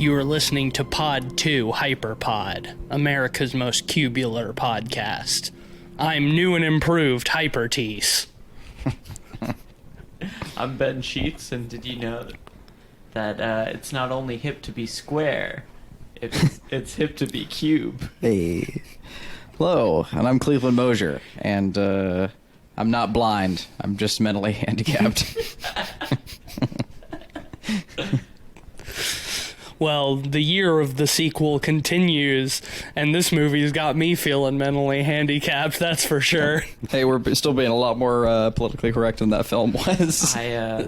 You are listening to Pod 2 Hyperpod, America's most cubular podcast. I'm new and improved Hypertease. I'm Ben Sheets, and did you know that it's not only hip to be square, it's hip to be cube? Hey. Hello, and I'm Cleveland Mosier, and I'm not blind. I'm just mentally handicapped. Well, the year of the sequel continues, and this movie's got me feeling mentally handicapped, that's for sure. Hey, we're still being a lot more politically correct than that film was. I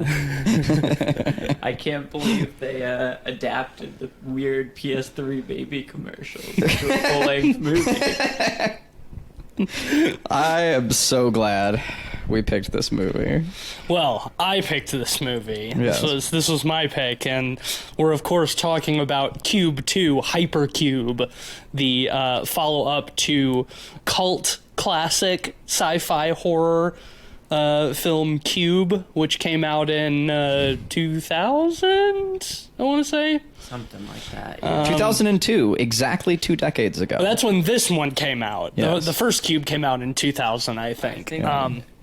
can't believe they adapted the weird PS3 baby commercials into a full-length movie. I am so glad we picked this movie. Well, I picked this movie. Yes. This was my pick, and we're of course talking about Cube 2 Hypercube, the follow-up to cult classic sci-fi horror film Cube, which came out in 2000, I want to say. Something like that. Yeah. 2002, exactly 2 decades ago. That's when this one came out. Yes. The first Cube came out in 2000, I think.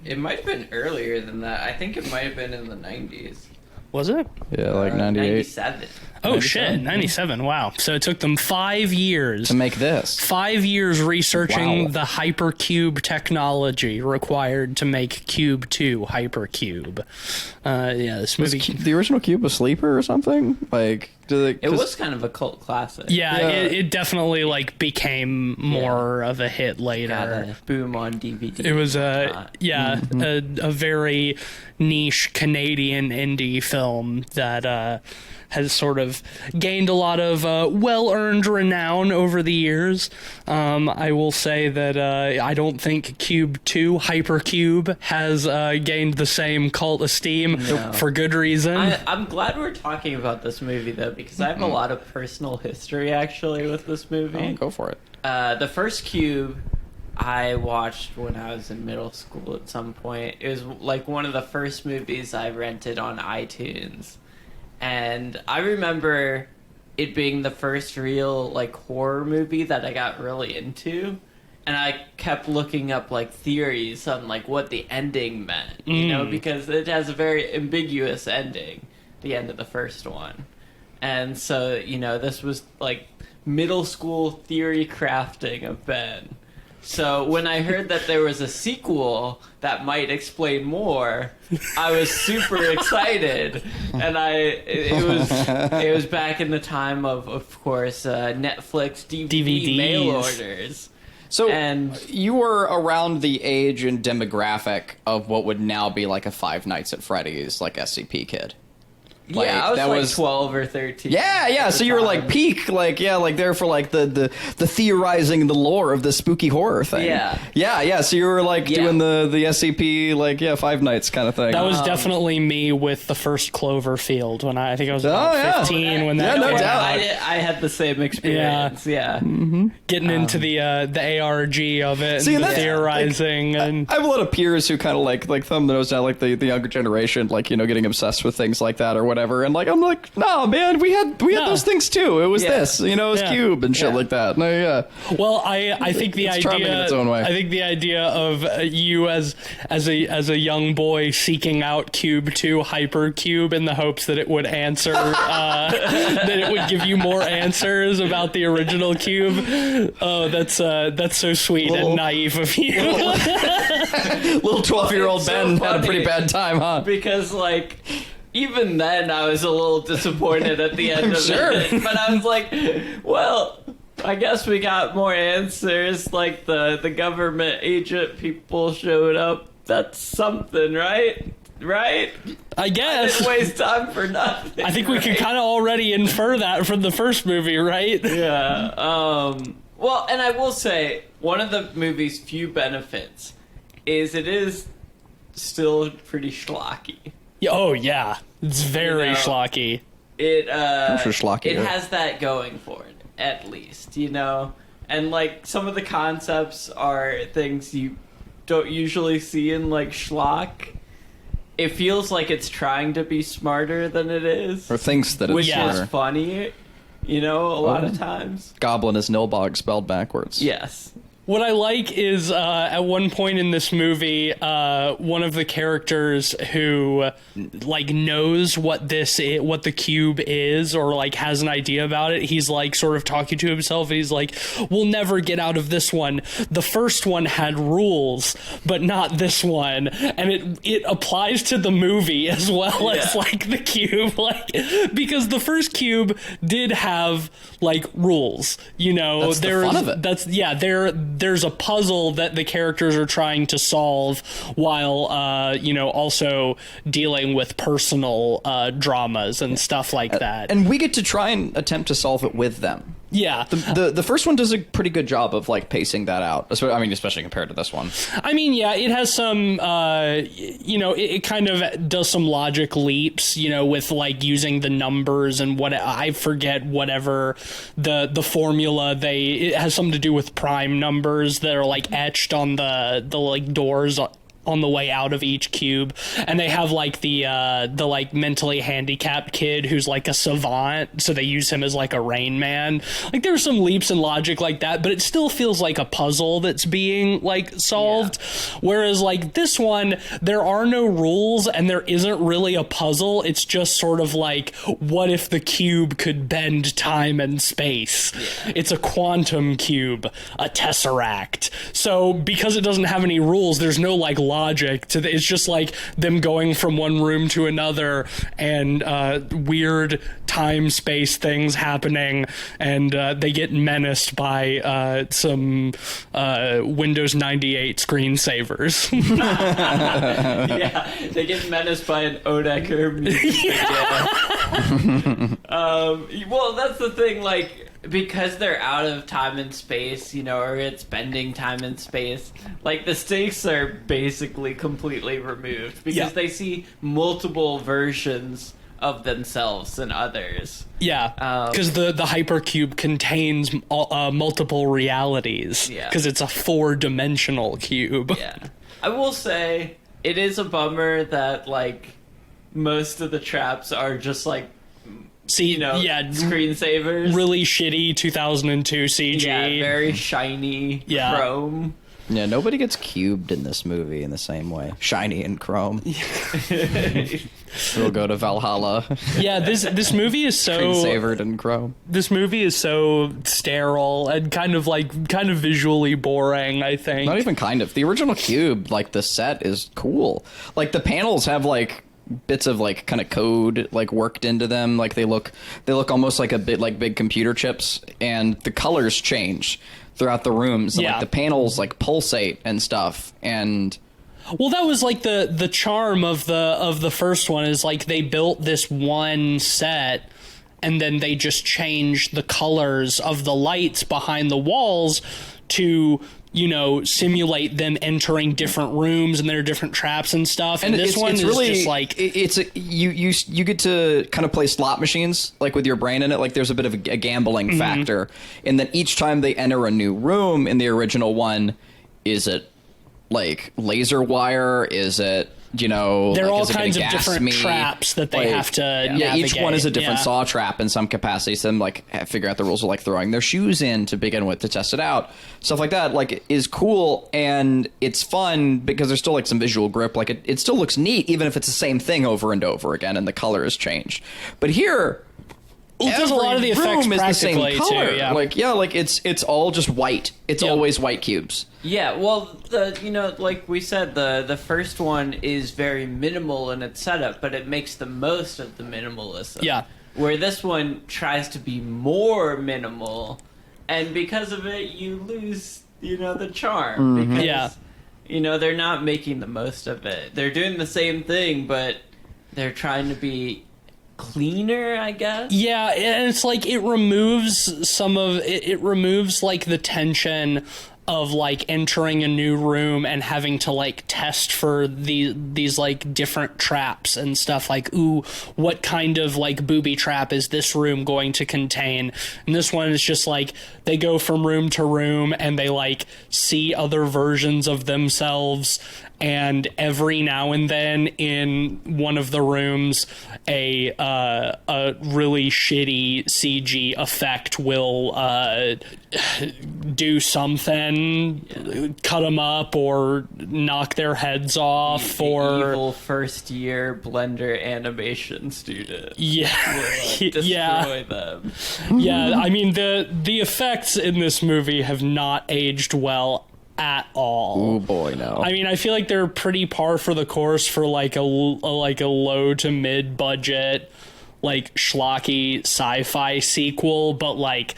It might have been earlier than that. I think it might have been in the 90s. Was it? Yeah, like 98. 97. Oh, 97? shit, 97, wow. So it took them 5 years. To make this. 5 years researching Wow. the Hypercube technology required to make Cube 2 Hypercube. This Was movie... the original Cube a sleeper or something? Like, It was kind of a cult classic. Yeah, Yeah. It definitely became more of a hit Got later. a boom on DVD. It was a very niche Canadian indie film that has sort of gained a lot of well-earned renown over the years. I will say that I don't think Cube 2 Hypercube has gained the same cult esteem for good reason. I'm glad we're talking about this movie, though, because I have a lot of personal history, actually, with this movie. Oh, go for it. The first Cube I watched when I was in middle school at some point. It was like one of the first movies I rented on iTunes. And I remember it being the first real horror movie that I got really into. And I kept looking up theories on what the ending meant, you know, because it has a very ambiguous ending, the end of the first one. And so, this was middle school theory crafting of Ben. So when I heard that there was a sequel that might explain more, I was super excited. And it was back in the time of course, Netflix DVD mail orders. So And you were around the age and demographic of what would now be a Five Nights at Freddy's I SCP kid. was that was 12 or 13. Yeah. So you were peak, there for the theorizing the lore of the spooky horror thing. Yeah. So you were doing the SCP Five Nights kind of thing. That was definitely me with the first Cloverfield when I think I was about 15 when that no came doubt. out. I had the same experience. Yeah. Getting into the ARG of it, See, and the that's- theorizing, and I have a lot of peers who kind of thumb the nose down the younger generation, getting obsessed with things like that or whatever. And I'm no, man, we had those things too. It was this, it was Cube and shit like that. No, yeah. Well, I think the It's idea, charming in its own way. I think the idea of you as a young boy seeking out Cube 2 Hypercube in the hopes that it would answer, that it would give you more answers about the original Cube. Oh, that's so sweet and naive of you. Little 12-year-old It's Ben so had a pretty funny. bad time, huh? Because even then I was a little disappointed at the end I'm of sure. it. But I was well, I guess we got more answers. The government agent people showed up. That's something, right? Right? I I guess. didn't waste time for nothing. I think we can kind of already infer that from the first movie, right? Yeah. Well, and I will say, one of the movie's few benefits is it is still pretty schlocky. Oh yeah, it's very schlocky. It For schlocky, it yeah. has that going for it, at least, And some of the concepts are things you don't usually see in schlock. It feels like it's trying to be smarter than it is. Or thinks that it's Which smarter. is funny. you know, a lot of times. Goblin is Nilbog spelled backwards. Yes. What I like is at one point in this movie, one of the characters who like knows what the cube is, or like has an idea about it. He's like sort of talking to himself, and he's like, "We'll never get out of this one. The first one had rules, but not this one." And it applies to the movie as well as like the cube, like because the first cube did have like rules. You know, that's the fun of it. There's a puzzle that the characters are trying to solve while, also dealing with personal dramas and stuff like that. And we get to try and attempt to solve it with them. Yeah. The first one does a pretty good job of like pacing that out. Especially compared to this one. I mean, yeah, it has some, it kind of does some logic leaps, with like using the numbers and what I forget whatever the formula it has something to do with prime numbers that are like etched on the like doors on the way out of each cube, and they have like the like mentally handicapped kid who's like a savant, so they use him as like a Rain Man. Like there's some leaps in logic like that, but it still feels like a puzzle that's being like solved. Yeah. Whereas like this one, there are no rules and there isn't really a puzzle. It's just sort of like, what if the cube could bend time and space? Yeah. It's a quantum cube, a tesseract. So because it doesn't have any rules, there's no like logic to it's just like them going from one room to another and weird time space things happening, and they get menaced by some Windows 98 screensavers. Yeah, they get menaced by an Odecker music. Well, that's the thing, like, because they're out of time and space, or it's bending time and space, like the stakes are basically completely removed because they see multiple versions of themselves and others. Yeah, because the Hypercube contains multiple realities. Yeah, because it's a 4-dimensional cube. Yeah, I will say it is a bummer that like most of the traps are just like, screensavers. Really shitty 2002 CG. Yeah, very shiny chrome. Yeah, nobody gets cubed in this movie in the same way. Shiny and chrome. We'll go to Valhalla. Yeah, this movie is so screen-savered in chrome. This movie is so sterile and kind of visually boring, I think. Not even kind of. The original Cube, like the set is cool. Like the panels have like bits of like kind of code like worked into them, like they look almost like a bit like big computer chips, and the colors change throughout the rooms, and like the panels like pulsate and stuff. And well, that was like the charm of the first one, is like they built this one set and then they just changed the colors of the lights behind the walls to simulate them entering different rooms, and there are different traps and stuff. And this one is really just like you get to kind of play slot machines like with your brain in it. Like there's a bit of a gambling factor, and then each time they enter a new room in the original one, is it like laser wire? Is it there are all kinds of different traps that they have to navigate. Each one is a different saw trap in some capacity. So them like figure out the rules of like throwing their shoes in to begin with to test it out. Stuff like that like is cool, and it's fun because there's still like some visual grip. Like it still looks neat even if it's the same thing over and over again and the color has changed. But here, it does a lot of the effects practically too. Yeah, like it's all just white. It's always white cubes. Yeah, well, like we said, the first one is very minimal in its setup, but it makes the most of the minimalism. Yeah. Where this one tries to be more minimal, and because of it, you lose, the charm. Because, they're not making the most of it. They're doing the same thing, but they're trying to be cleaner, I guess. Yeah, and it's like it removes some of it removes like the tension of like entering a new room and having to like test for these like different traps and stuff, like, ooh, what kind of like booby trap is this room going to contain? And this one is just like they go from room to room and they like see other versions of themselves, and every now and then in one of the rooms a really shitty CG effect will do something, cut them up or knock their heads off, the or evil first year Blender animation student yeah destroy them. yeah, I mean the effects in this movie have not aged well at all. Oh boy, no. I mean, I feel like they're pretty par for the course for like a low to mid budget, like schlocky sci-fi sequel, but like,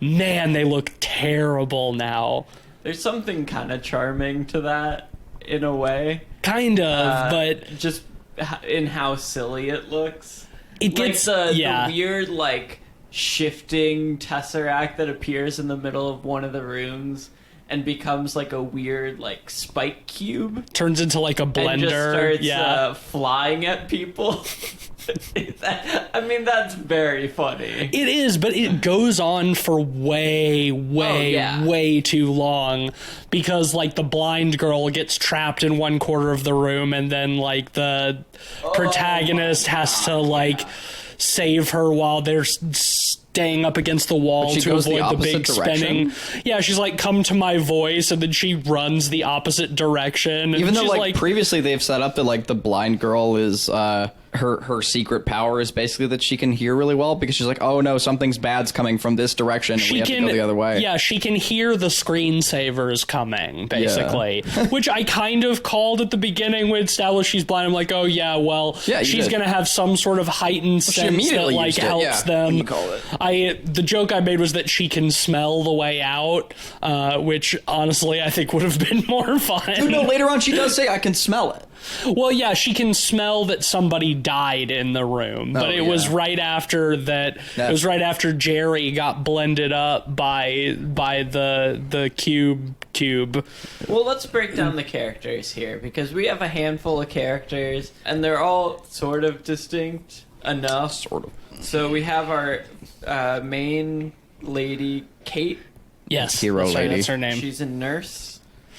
man, they look terrible now. There's something kind of charming to that in a way. Kind of, but just in how silly it looks. It gets like the weird like shifting tesseract that appears in the middle of one of the rooms and becomes like a weird like spike cube. Turns into like a blender. And just starts flying at people. I mean, that's very funny. It is, but it goes on for way too long, because like the blind girl gets trapped in one corner of the room, and then like the protagonist has to like save her while they're staying up against the wall to avoid the big spinning. Yeah, she's like, come to my voice, and then she runs the opposite direction. And even though like previously they've set up that like the blind girl is her secret power is basically that she can hear really well, because she's like, oh no, something's bad's coming from this direction and we have to go the other way. Yeah, she can hear the screensavers coming, basically. Yeah. Which I kind of called at the beginning when established she's blind. I'm like, oh yeah, well, she's going to have some sort of heightened sense that like helps them. You call it. The joke I made was that she can smell the way out, which honestly I think would have been more fun. Oh, no, later on she does say, I can smell it. Well, yeah, she can smell that somebody died in the room, but it was right after that. It was right after Jerry got blended up by the cube. Well, let's break down the characters here, because we have a handful of characters, and they're all sort of distinct enough. Sort of. So we have our main lady, Kate. Yes, hero lady. That's her name. She's a nurse.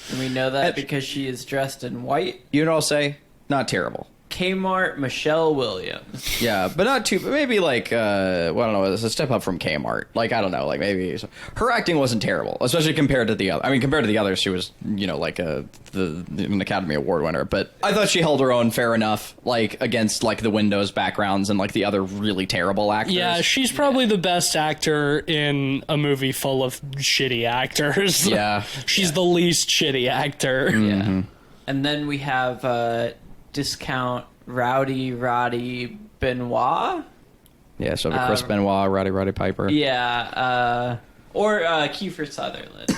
And we know that because she is dressed in white. You know what I'll say? Not terrible. Kmart Michelle Williams. Yeah, but not too. Maybe like well, I don't know. It's a step up from Kmart. Like I don't know. Like maybe her acting wasn't terrible, especially compared to the other. I mean, compared to the others, she was like an Academy Award winner. But I thought she held her own fair enough, like against like the Windows backgrounds and like the other really terrible actors. Yeah, she's probably the best actor in a movie full of shitty actors. Yeah, she's the least shitty actor. Mm-hmm. Yeah, and then we have. Discount Rowdy Roddy Benoit. Yeah, so Chris Benoit, Roddy Piper. Yeah, or Kiefer Sutherland.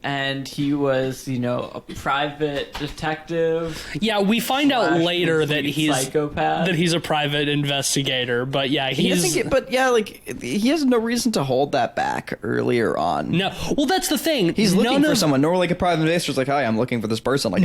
And he was, a private detective. Yeah, we find out later that he's psychopath. That he's a private investigator. But yeah, he has no reason to hold that back earlier on. No, well, that's the thing. He's looking for someone. Normally, like a private investigator's like, "Hi, I'm looking for this person." Like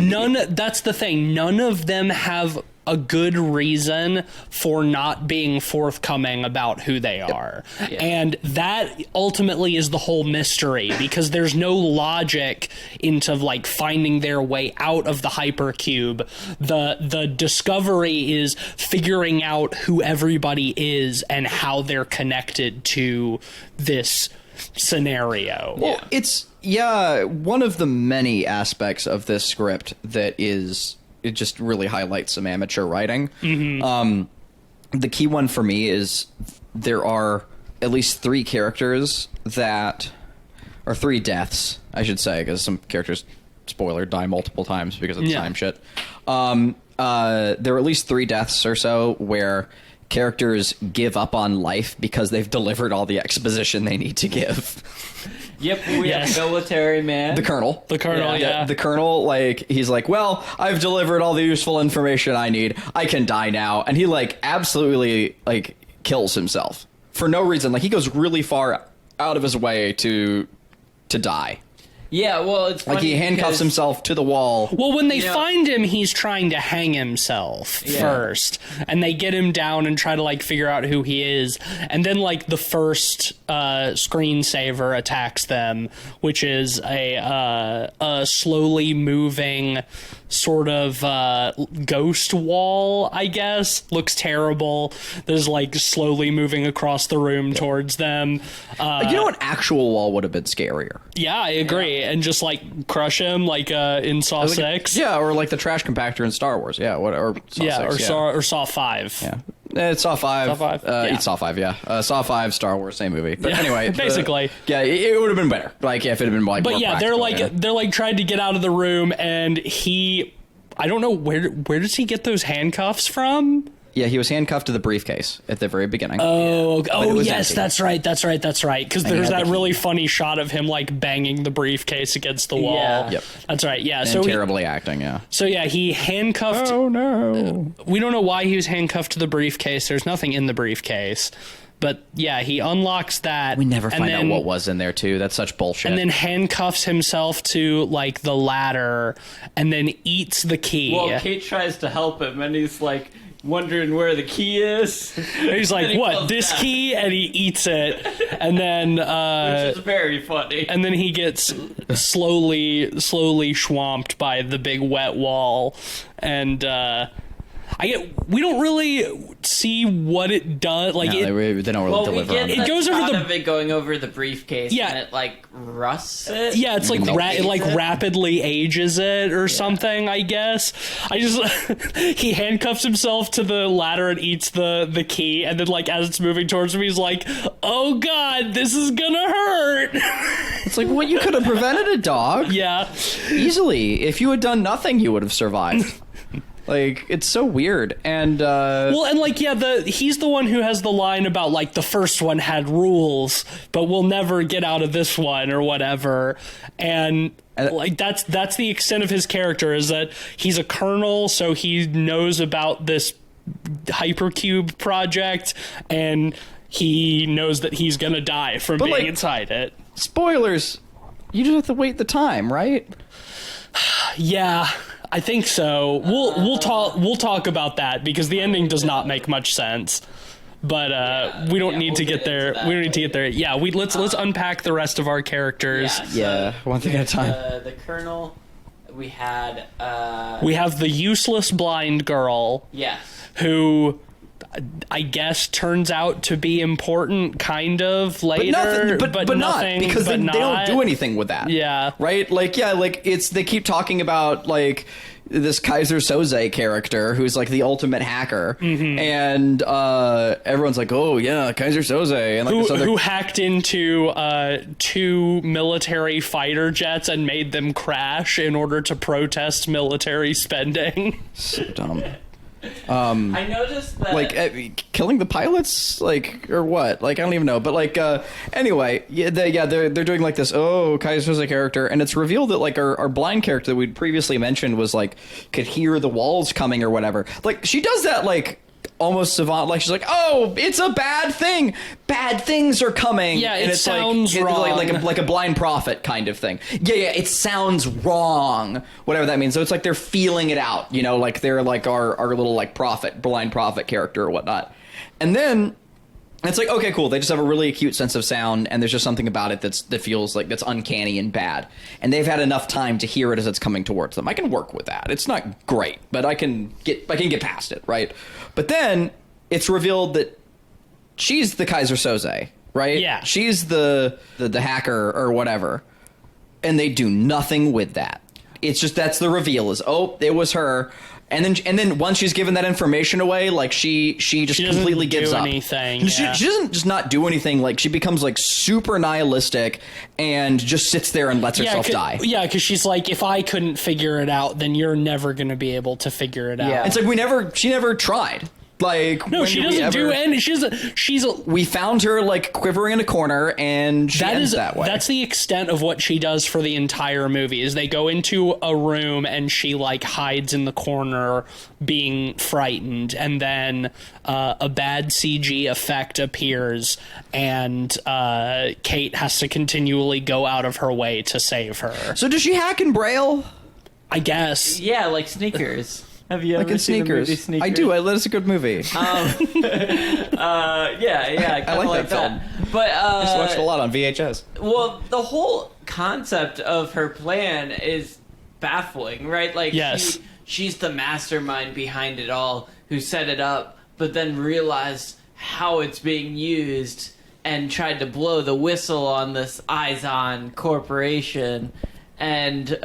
that's the thing. None of them have a good reason for not being forthcoming about who they are. Yeah. And that ultimately is the whole mystery, because there's no logic into like finding their way out of the hypercube. The discovery is figuring out who everybody is and how they're connected to this scenario. Well, it's one of the many aspects of this script that is it just really highlights some amateur writing. Mm-hmm. The key one for me is there are at least 3 characters or 3 deaths, I should say, because some characters, spoiler, die multiple times because of the time shit. There are at least 3 deaths or so where characters give up on life because they've delivered all the exposition they need to give. Yep, we have military man. The colonel. The colonel, like, he's like, well, I've delivered all the useful information I need. I can die now. And he, like, absolutely, like, kills himself. For no reason. Like, he goes really far out of his way to die. Yeah, well, it's like he handcuffs himself to the wall. Well, when they find him, he's trying to hang himself first, and they get him down and try to like figure out who he is, and then like the first screensaver attacks them, which is a slowly moving sort of ghost wall, I guess. Looks terrible. There's like slowly moving across the room towards them. You know, an actual wall would have been scarier. Yeah, I agree. And just like crush him like in Saw 6. Yeah, or like the trash compactor in Star Wars. Yeah, or Saw 6, or Saw 5. Yeah. It's Saw 5. Saw 5? It's Saw 5, yeah. Saw 5, Star Wars, same movie. But anyway. Basically. It would have been better. Like, if it had been like But more yeah, they're like trying to get out of the room, and I don't know, where does he get those handcuffs from? Yeah, he was handcuffed to the briefcase at the very beginning. Oh, yes, that's right. Because there's that really funny shot of him like banging the briefcase against the wall. Yeah. Yep. That's right. Yeah. And so terribly acting. Yeah. So yeah, he handcuffed. Oh no. We don't know why he was handcuffed to the briefcase. There's nothing in the briefcase. But yeah, he unlocks that. We never find out what was in there too. That's such bullshit. And then handcuffs himself to like the ladder, and then eats the key. Well, Kate tries to help him, and he's like wondering where the key is. He's like, "What? This key?" And he eats it, and then which is very funny. And then he gets slowly swamped by the big wet wall, and we don't really see what it does. Like, no, they don't really deliver on it. It goes over of it going over the briefcase, and it like rusts it. Yeah, it's like it like rapidly ages it or something. I guess. He handcuffs himself to the ladder and eats the key, and then like as it's moving towards him, he's like, "Oh God, this is gonna hurt." It's like, well, you could have prevented it, dog. Yeah, easily. If you had done nothing, you would have survived. Like, it's so weird. And well, and like, yeah, he's the one who has the line about like the first one had rules, but we'll never get out of this one or whatever. And like that's the extent of his character, is that he's a colonel, so he knows about this Hypercube project, and he knows that he's gonna die from being inside it. Spoilers, you just have to wait the time, right? Yeah, I think so. We'll talk about that, because the ending does not make much sense. But we don't need to get there. We don't need to get there. Yeah, let's unpack the rest of our characters. Yeah, one thing at a time. The colonel, we have the useless blind girl. Yes. Who I guess turns out to be important, kind of, later, but nothing, because they don't do anything with that. Yeah, right. Like, yeah, like they keep talking about like this Kaiser Soze character who's like the ultimate hacker, and everyone's like, oh yeah, Kaiser Soze, and like who hacked into 2 military fighter jets and made them crash in order to protest military spending. So dumb. I noticed that, like, killing the pilots, like, or what? Like, I don't even know. But like, anyway, they're doing like this. Oh, Kaiser's a character, and it's revealed that like our blind character that we'd previously mentioned was like could hear the walls coming or whatever. Like, she does that like almost savant, like she's like, oh, it's a bad thing. Bad things are coming. Yeah, and it sounds wrong. Like a blind prophet kind of thing. Yeah, it sounds wrong. Whatever that means. So it's like they're feeling it out, you know, like they're like our little like blind prophet character or whatnot. And then it's like, okay, cool. They just have a really acute sense of sound, and there's just something about it that feels like that's uncanny and bad. And they've had enough time to hear it as it's coming towards them. I can work with that. It's not great, but I can get past it, right? But then it's revealed that she's the Kaiser Soze, right? Yeah. She's the hacker or whatever. And they do nothing with that. It's just, that's the reveal, is, oh, it was her. And then once she's given that information away, like she just completely gives up. Anything, yeah. She doesn't just not do anything. Like, she becomes like super nihilistic and just sits there and lets herself die. Yeah, because she's like, if I couldn't figure it out, then you're never going to be able to figure it out. It's like she never tried. Like, No, she doesn't do any. We found her like quivering in a corner, and she ends that way. That's the extent of what she does for the entire movie. Is they go into a room and she like hides in the corner, being frightened, and then a bad CG effect appears, and Kate has to continually go out of her way to save her. So does she hack in Braille? I guess. Yeah, like Sneakers. Have you ever in seen the movie Sneakers? I do. It's a good movie. Yeah, I like that film. But I used to watch it a lot on VHS. Well, the whole concept of her plan is baffling, right? Like, yes. she's the mastermind behind it all, who set it up, but then realized how it's being used and tried to blow the whistle on this Eyes-On corporation, and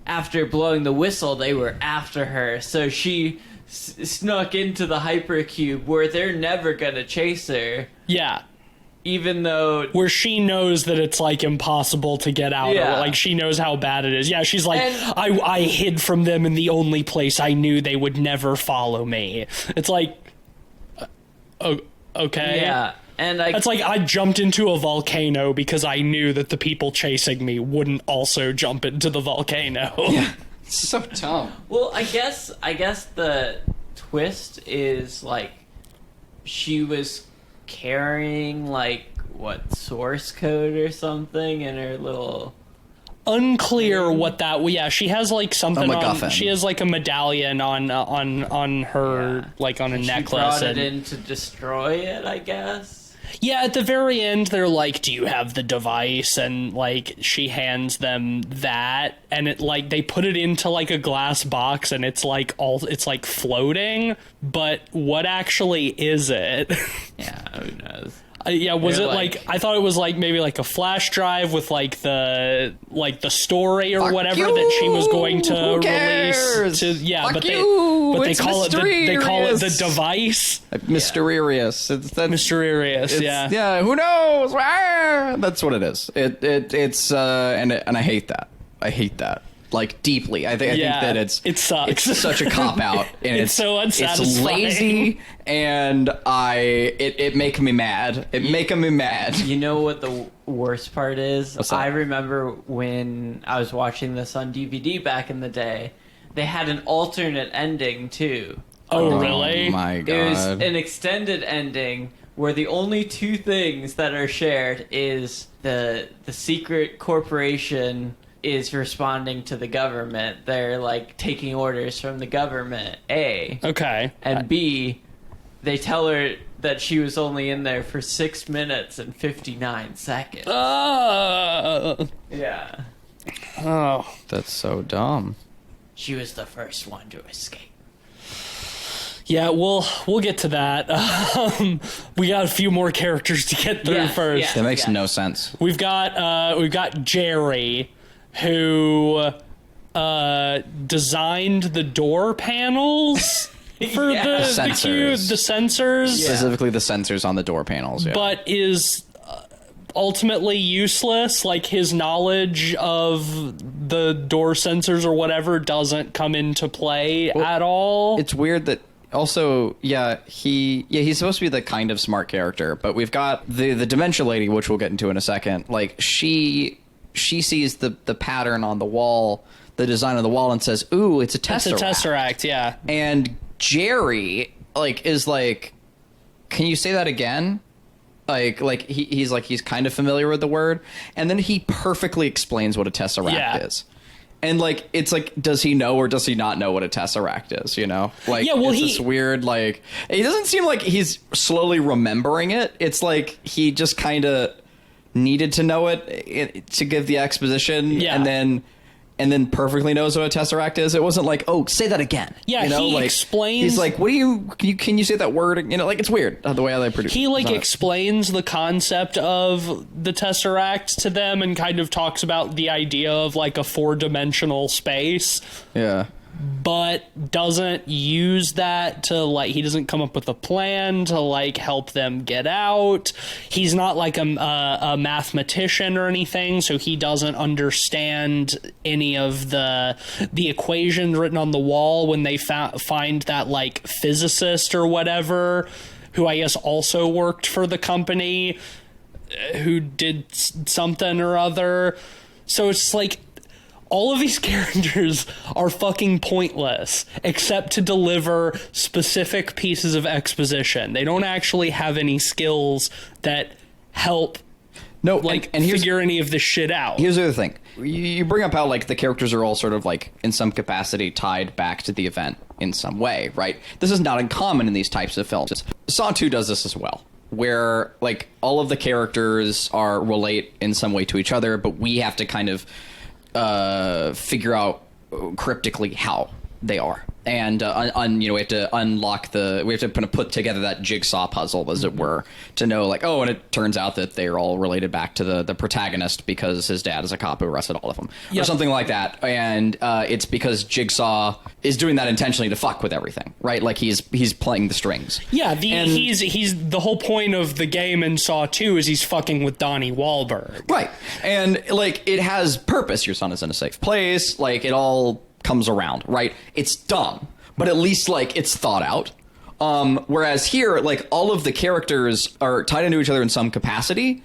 after blowing the whistle, they were after her. So she snuck into the Hypercube where they're never going to chase her. Yeah. Even though... Where she knows that it's, like, impossible to get out. Yeah. Or, like, she knows how bad it is. Yeah, she's like, I hid from them in the only place I knew they would never follow me. It's like... okay. Yeah. And it's like I jumped into a volcano because I knew that the people chasing me wouldn't also jump into the volcano. Yeah, it's so dumb. Well, I guess the twist is like she was carrying like what, source code or something in her little. Unclear what that. Yeah, she has like something. MacGuffin. She has like a medallion on her like on a necklace. She brought it in to destroy it, I guess. Yeah, at the very end, they're like, do you have the device? And, like, she hands them that, and it, like, they put it into, like, a glass box, and it's, like, floating, but what actually is it? Yeah, who knows? Yeah, was it like I thought it was like maybe like a flash drive with like the story or whatever that she was going to release. But they call it the device. Mysterious. Mysterious. Yeah. Yeah. Who knows? That's what it is. It's and I hate that. I hate that. Like deeply. I think that it sucks. It's such a cop out, and it's so unsatisfying. It's lazy, and it make me mad. It making me mad. You know what the worst part is? What's that? I remember when I was watching this on DVD back in the day, they had an alternate ending too. Oh really? Oh my god! It was an extended ending where the only two things that are shared is the secret corporation is responding to the government. They're like taking orders from the government, A. Okay. And B, they tell her that she was only in there for 6 minutes and 59 seconds. Yeah. Oh. That's so dumb. She was the first one to escape. Yeah, we'll get to that. We got a few more characters to get through first. Yeah, that makes no sense. We've got Jerry, who designed the door panels for the cube, the sensors. Specifically the sensors on the door panels, but is ultimately useless. Like, his knowledge of the door sensors or whatever doesn't come into play at all. It's weird that also, he's supposed to be the kind of smart character, but we've got the dementia lady, which we'll get into in a second. Like, she sees the pattern on the wall, the design on the wall, and says, ooh, it's a tesseract. It's a tesseract, yeah. And Jerry, is like, can you say that again? He's kind of familiar with the word. And then he perfectly explains what a tesseract is. And, it's like, does he know or does he not know what a tesseract is, you know? It's this weird, it doesn't seem like he's slowly remembering it. It's like he just kind of needed to know it to give the exposition, and then perfectly knows what a tesseract is. It wasn't like, oh, say that again. Yeah, you know? he explains. He's like, can you say that word? You know, it's weird the way they produce. He explains the concept of the tesseract to them and kind of talks about the idea of a 4-dimensional space. Yeah. but doesn't use that to, like, he doesn't come up with a plan to, like, help them get out. He's not like a mathematician or anything, so he doesn't understand any of the equations written on the wall when they find that, like, physicist or whatever, who I guess also worked for the company, who did something or other. So it's like, all of these characters are fucking pointless, except to deliver specific pieces of exposition. They don't actually have any skills that help figure any of this shit out. Here's the other thing. You bring up how, like, the characters are all sort of, like, in some capacity tied back to the event in some way, right? This is not uncommon in these types of films. Saw 2 does this as well, where, like, all of the characters relate in some way to each other, but we have to kind of figure out cryptically how they are, and we have to unlock we have to kind of put together that jigsaw puzzle, as it were, to know, like, oh, and it turns out that they're all related back to the protagonist because his dad is a cop who arrested all of them, or something like that. And it's because Jigsaw is doing that intentionally to fuck with everything, right? Like, he's playing the strings. Yeah, he's the whole point of the game in Saw 2 is he's fucking with Donnie Wahlberg, right? And, like, it has purpose. Your son is in a safe place. Like, it all comes around, right? It's dumb, but at least, like, it's thought out. Whereas here, like, all of the characters are tied into each other in some capacity,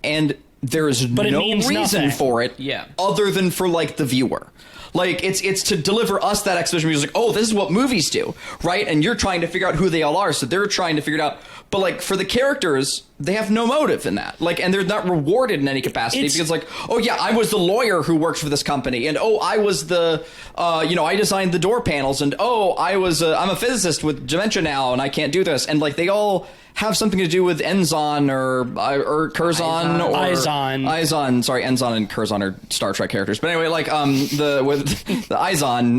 and there's no reason for it, other than for, like, the viewer. Like, it's to deliver us that exposition. It's like, oh, this is what movies do, right? And you're trying to figure out who they all are, so they're trying to figure it out. But, like, for the characters, they have no motive in that. Like, and they're not rewarded in any capacity because, like, oh, yeah, I was the lawyer who worked for this company. And, oh, I was the, I designed the door panels. And, oh, I'm a physicist with dementia now, and I can't do this. And, like, they all have something to do with Enzon or Curzon or Izon. Sorry, Enzon and Curzon are Star Trek characters. But anyway, like, with the Izon,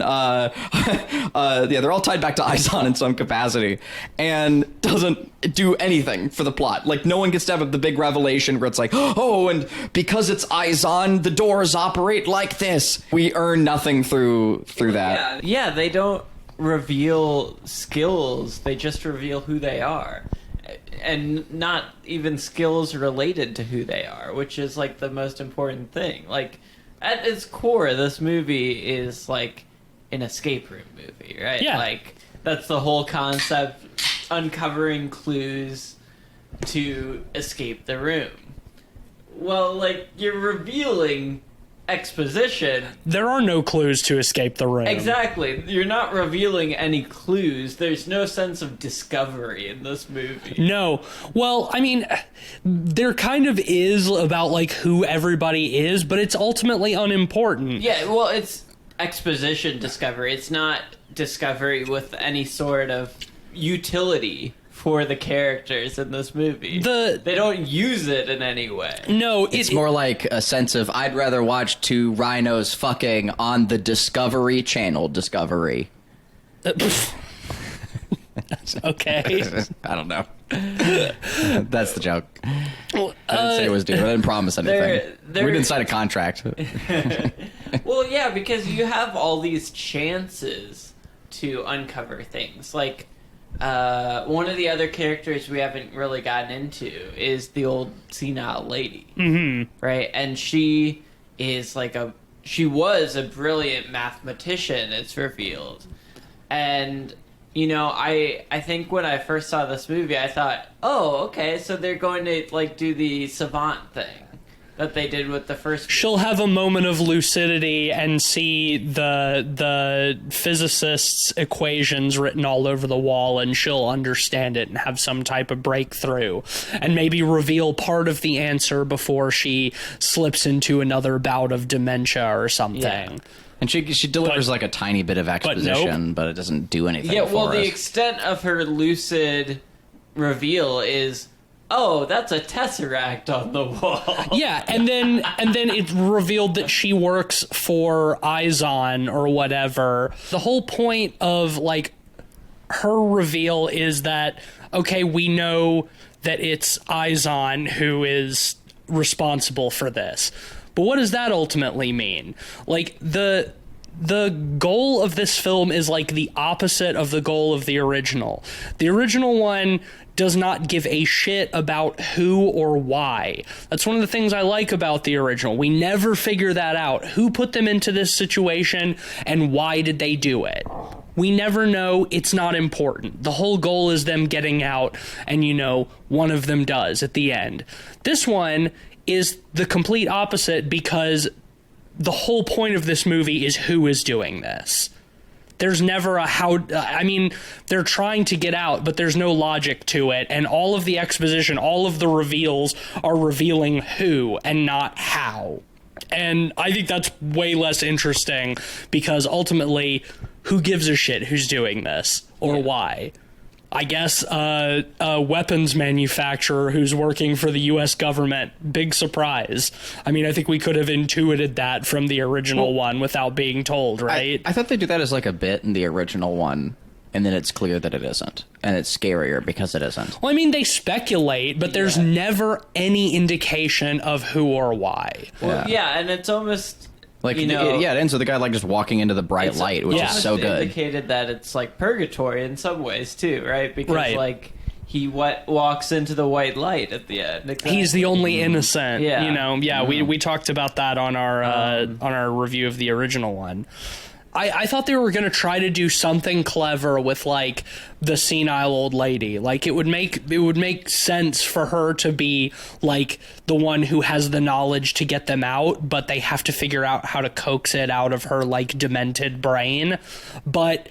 they're all tied back to Izon in some capacity, and doesn't do anything for the plot. Like, no one gets to have the big revelation where it's like, oh, and because it's Izon, the doors operate like this. We earn nothing through that. Yeah, they don't reveal skills. They just reveal who they are. And not even skills related to who they are, which is, like, the most important thing. Like, at its core, this movie is, like, an escape room movie, right? Yeah. Like, that's the whole concept, uncovering clues to escape the room. Well, like, you're revealing exposition. There are no clues to escape the room. Exactly. You're not revealing any clues. There's no sense of discovery in this movie. No. Well, I mean, there kind of is about, like, who everybody is, but it's ultimately unimportant. Yeah, well, it's exposition discovery. It's not discovery with any sort of utility for the characters in this movie. They don't use it in any way. No, it's more like a sense of, I'd rather watch two rhinos fucking on the Discovery Channel. Discovery. Okay. I don't know. That's the joke. I didn't say it was due. I didn't promise anything. We didn't sign a contract. Well, yeah, because you have all these chances to uncover things. Like, one of the other characters we haven't really gotten into is the old senile lady. Mm-hmm. Right? And she is she was a brilliant mathematician, it's revealed. And, I think when I first saw this movie, I thought, oh, okay, so they're going to, like, do the savant thing that they did with the first movie. She'll have a moment of lucidity and see the physicist's equations written all over the wall, and she'll understand it and have some type of breakthrough and maybe reveal part of the answer before she slips into another bout of dementia or something. Yeah. And she delivers like a tiny bit of exposition, but it doesn't do anything for us. Yeah, well, the extent of her lucid reveal is, oh, that's a tesseract on the wall. Yeah, and then it's revealed that she works for Izon or whatever. The whole point of, like, her reveal is that, okay, we know that it's Izon who is responsible for this. But what does that ultimately mean? Like, the the goal of this film is like the opposite of the goal of the original. The original one does not give a shit about who or why. That's one of the things I like about the original. We never figure that out. Who put them into this situation and why did they do it? We never know. It's not important. The whole goal is them getting out, and one of them does at the end. This one is the complete opposite because the whole point of this movie is who is doing this. There's never a how. I mean, they're trying to get out, but there's no logic to it. And all of the exposition, all of the reveals are revealing who and not how. And I think that's way less interesting because ultimately, who gives a shit who's doing this or why? I guess a weapons manufacturer who's working for the U.S. government. Big surprise. I mean, I think we could have intuited that from the original one without being told, right? I thought they do that as like a bit in the original one, and then it's clear that it isn't. And it's scarier because it isn't. Well, I mean, they speculate, but there's never any indication of who or why. Well, and it's almost... Like, it ends with the guy like just walking into the bright light, which is so good. Indicated that it's like purgatory in some ways too, right? Because like he walks into the white light at the end. Exactly. He's the only innocent. We talked about that on our review of the original one. I thought they were going to try to do something clever with like the senile old lady. Like it would make sense for her to be like the one who has the knowledge to get them out, but they have to figure out how to coax it out of her like demented brain. But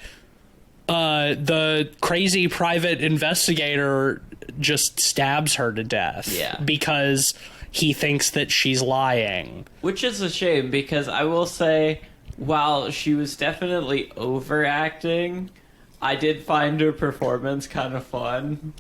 the crazy private investigator just stabs her to death because he thinks that she's lying. Which is a shame because I will say, while she was definitely overacting, I did find her performance kind of fun.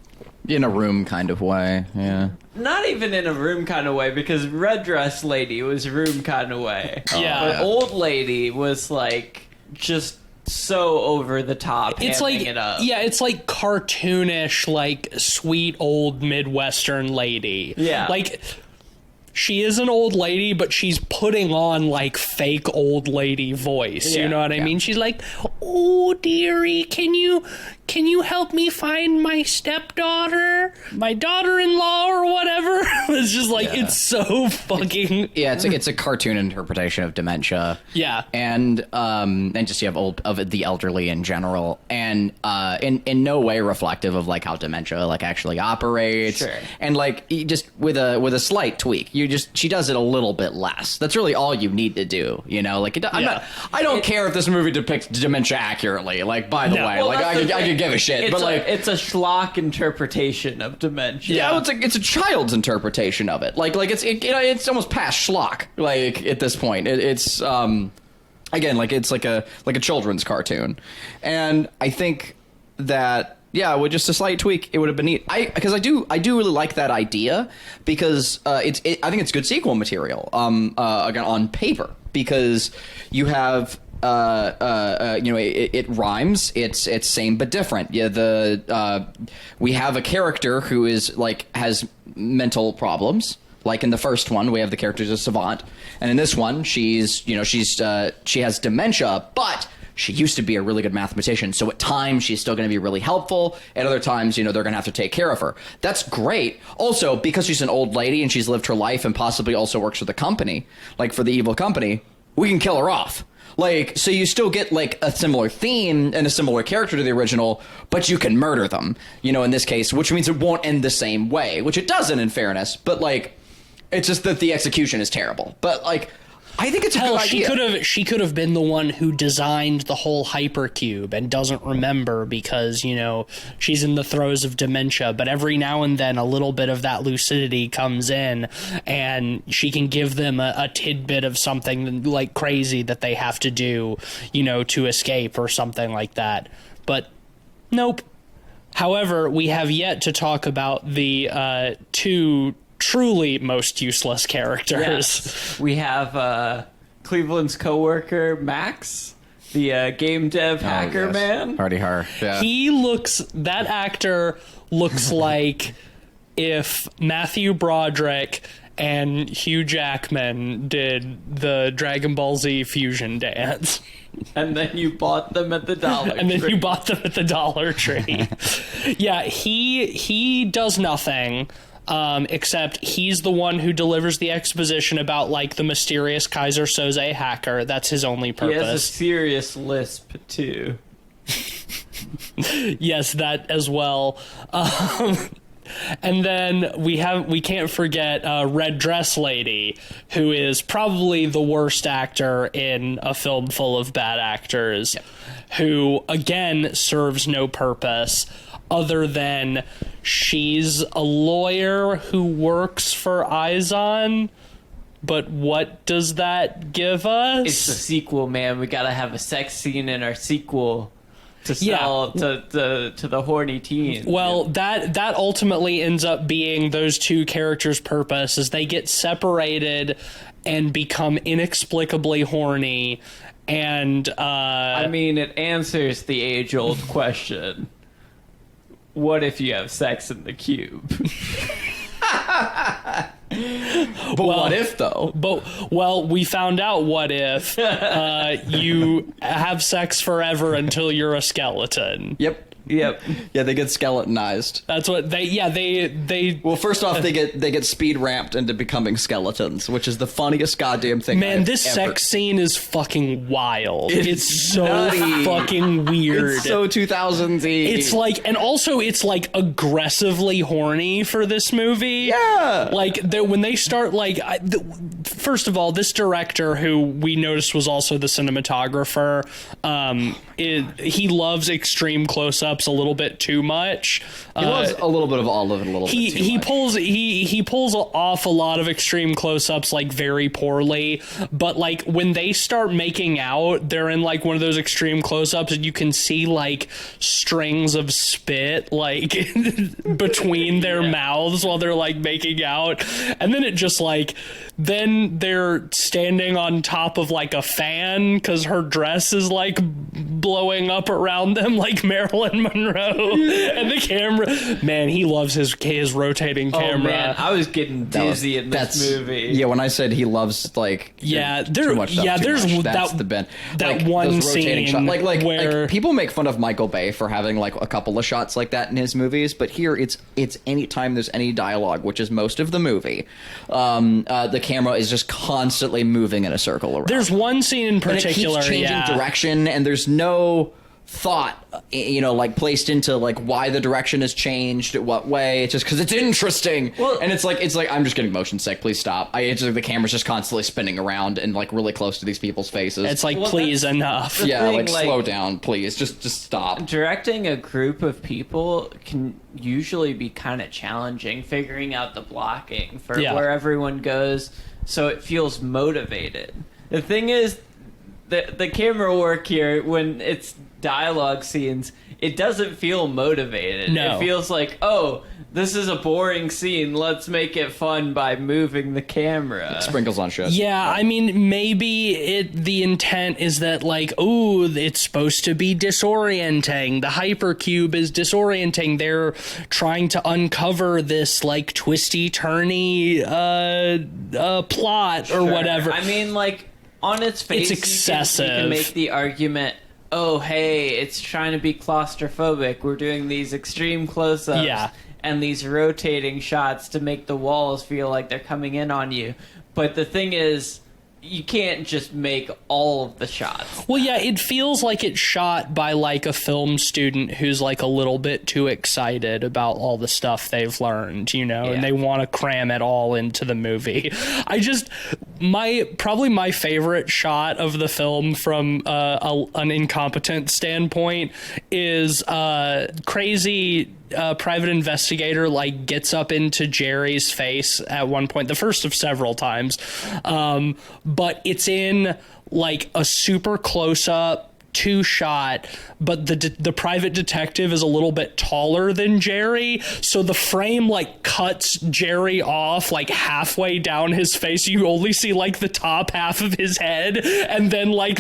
In a room kind of way, yeah. Not even in a room kind of way, because Red Dress Lady was room kind of way. But Old Lady was, like, just so over the top, it's like it up. Yeah, it's like cartoonish, like, sweet old Midwestern lady. Yeah. Like... She is an old lady, but she's putting on, like, fake old lady voice. You know what I mean? She's like, oh, dearie, can you help me find my stepdaughter? My daughter-in-law or whatever? It's just like, it's so fucking... Yeah, it's a cartoon interpretation of dementia. Yeah. And just you have of the elderly in general. And in no way reflective of, like, how dementia, like, actually operates. Sure. And, like, just with a slight tweak, she does it a little bit less. That's really all you need to do, Like, I don't care if this movie depicts dementia accurately. Like, by the way, well, like, I could give a shit. But like, it's a schlock interpretation of dementia. Yeah, it's a child's interpretation of it. Like it's almost past schlock. Like at this point, it's again, like it's like a children's cartoon, and I think that. Yeah, with just a slight tweak, it would have been neat. Because I do really like that idea because I think it's good sequel material. Again, on paper, because you have it rhymes. It's same but different. Yeah, we have a character who is like has mental problems. Like in the first one, we have the character as a savant, and in this one, she has dementia, but she used to be a really good mathematician, so at times she's still going to be really helpful. At other times, they're going to have to take care of her. That's great. Also, because she's an old lady and she's lived her life and possibly also works for the company, like for the evil company, we can kill her off. Like, so you still get like a similar theme and a similar character to the original, but you can murder them, in this case, which means it won't end the same way, which it doesn't in fairness, but like, it's just that the execution is terrible. But like, I think it's a good idea. She could have been the one who designed the whole hypercube and doesn't remember because, she's in the throes of dementia. But every now and then a little bit of that lucidity comes in and she can give them a tidbit of something like crazy that they have to do, to escape or something like that. But nope. However, we have yet to talk about the two truly most useless characters. Yes. We have Cleveland's coworker Max, the game dev hacker man. Hardy Har. Yeah. That actor looks like if Matthew Broderick and Hugh Jackman did the Dragon Ball Z fusion dance. And then you bought them at the Dollar Tree. And then you bought them at the Dollar Tree. Yeah, he does nothing. Except he's the one who delivers the exposition about, like, the mysterious Kaiser Soze hacker. That's his only purpose. He has a serious lisp, too. Yes, that as well. And then we can't forget Red Dress Lady, who is probably the worst actor in a film full of bad actors, who, again, serves no purpose other than she's a lawyer who works for Izon. But what does that give us? It's the sequel, man. We gotta have a sex scene in our sequel to sell to the horny teens. Well, that ultimately ends up being those two characters' purpose, is they get separated and become inexplicably horny. And I mean, it answers the age-old question. What if you have sex in the cube? But what if, though? We found out what if you have sex forever until you're a skeleton. Yep. Yeah, they get skeletonized. That's what they Well, first off, they get speed ramped into becoming skeletons, which is the funniest goddamn thing. Man, this sex scene is fucking wild. It's so nutty. fucking weird. It's so 2000s-y. It's like, and also it's like aggressively horny for this movie. Yeah. Like when they start, like, first of all, this director, who we noticed was also the cinematographer, he loves extreme close-ups a little bit too much. He loves a little bit of all of it a little bit too much. He pulls off a lot of extreme close-ups, like, very poorly, but, like, when they start making out, they're in, like, one of those extreme close-ups and you can see, like, strings of spit, like, between their mouths while they're, like, making out, and then it just, like, then they're standing on top of, like, a fan because her dress is, like, blowing up around them like Marilyn Monroe. And the camera, man, he loves his rotating camera. Oh, man, I was getting dizzy in this movie. Yeah, when I said he loves, like, too much stuff, there's too much, that's the bend. That like, one scene shot, where like people make fun of Michael Bay for having, like, a couple of shots like that in his movies, but here it's any time there's any dialogue, which is most of the movie, the camera is just constantly moving in a circle around. There's one scene in particular, and it keeps changing direction, and there's no thought, like, placed into, like, why the direction has changed, what way. It's just because it's interesting. Well, and it's like I'm just getting motion sick. Please stop. It's like the camera's just constantly spinning around and, like, really close to these people's faces. It's like, please, enough. Yeah, like, slow down, please. Just stop. Directing a group of people can usually be kind of challenging, figuring out the blocking for where everyone goes, so it feels motivated. The thing is, the camera work here, when it's dialogue scenes, it doesn't feel motivated. No. It feels like, oh, this is a boring scene, let's make it fun by moving the camera. Sprinkles on shit. Yeah, I mean, maybe the intent is that, like, ooh, it's supposed to be disorienting. The Hypercube is disorienting. They're trying to uncover this, like, twisty-turny plot or whatever. I mean, like, on its face, it's excessive. You can make the argument, oh, hey, it's trying to be claustrophobic. We're doing these extreme close-ups and these rotating shots to make the walls feel like they're coming in on you. But the thing is, you can't just make all of the shots. Well, yeah, it feels like it's shot by, like, a film student who's, like, a little bit too excited about all the stuff they've learned, and they want to cram it all into the movie. Probably my favorite shot of the film from an incompetent standpoint is crazy private investigator, like, gets up into Jerry's face at one point, the first of several times, but it's in, like, a super close up two shot, but the private detective is a little bit taller than Jerry, so the frame like cuts Jerry off like halfway down his face. You only see like the top half of his head, and then like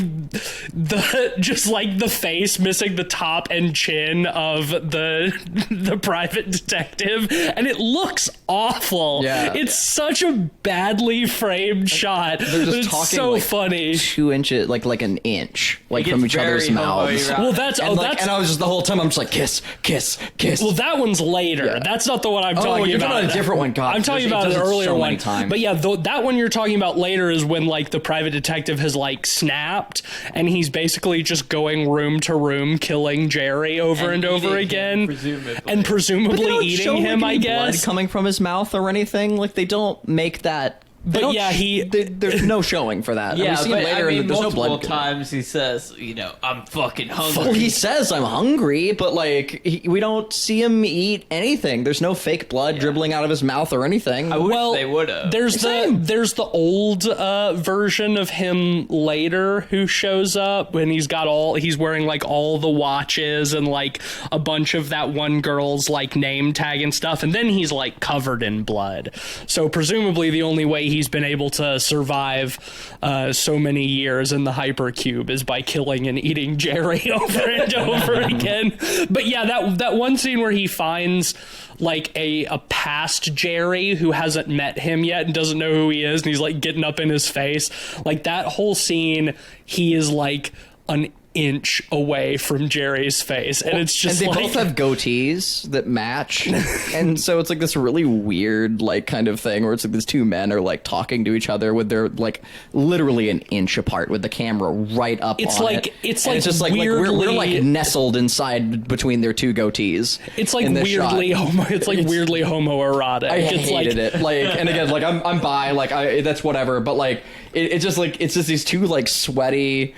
the face missing the top and chin of the private detective, and it looks awful. Yeah. It's such a badly framed shot. They're just it's talking so like funny. 2 inches, like an inch, like It from gets each other's very mouths. homoerotic. Well, that's And, and I was just the whole time I'm just like kiss, kiss, kiss. well, that one's later. Yeah. That's not the one I'm talking you're about. talking about a different one. God, I'm talking about it an does it earlier so one. many times. But yeah, that one you're talking about later is when like the private detective has like snapped, and he's basically just going room to room, killing Jerry over and over eating again, him, presumably. and presumably But they don't eating show, like, him. I any guess. blood coming from his mouth or anything. Like they don't make that. They But don't yeah, there's no showing for that. And Yeah, we see but him later, I mean, and there's no multiple blood. times he says, I'm fucking hungry. Well, he says I'm hungry, but like we don't see him eat anything. There's no fake blood dribbling out of his mouth or anything. I wish Well, they would have. there's Same. the old version of him later who shows up when he's wearing like all the watches and like a bunch of that one girl's like name tag and stuff, and then he's like covered in blood. So presumably the only way he's been able to survive so many years in the Hypercube is by killing and eating Jerry over and over again. But yeah, that one scene where he finds like a past Jerry who hasn't met him yet and doesn't know who he is, and he's like getting up in his face, like that whole scene, he is like an inch away from Jerry's face, and it's just and they like, both have goatees that match, and so it's like this really weird like kind of thing where it's like these two men are like talking to each other with their like literally an inch apart with the camera right up It's on like- it. it's And like just like we're weirdly- like nestled inside between their two goatees. it's like in this weirdly shot. weirdly homoerotic. I It's like, hated it. Like, and again, like I'm bi, like that's whatever. But like, it's just like it's just these two like sweaty,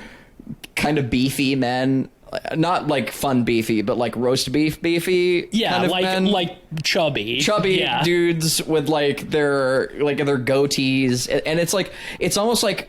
kind of beefy men. Not like fun beefy, but like roast beef beefy. yeah, kind of men. like chubby yeah. dudes with like their goatees, and it's almost like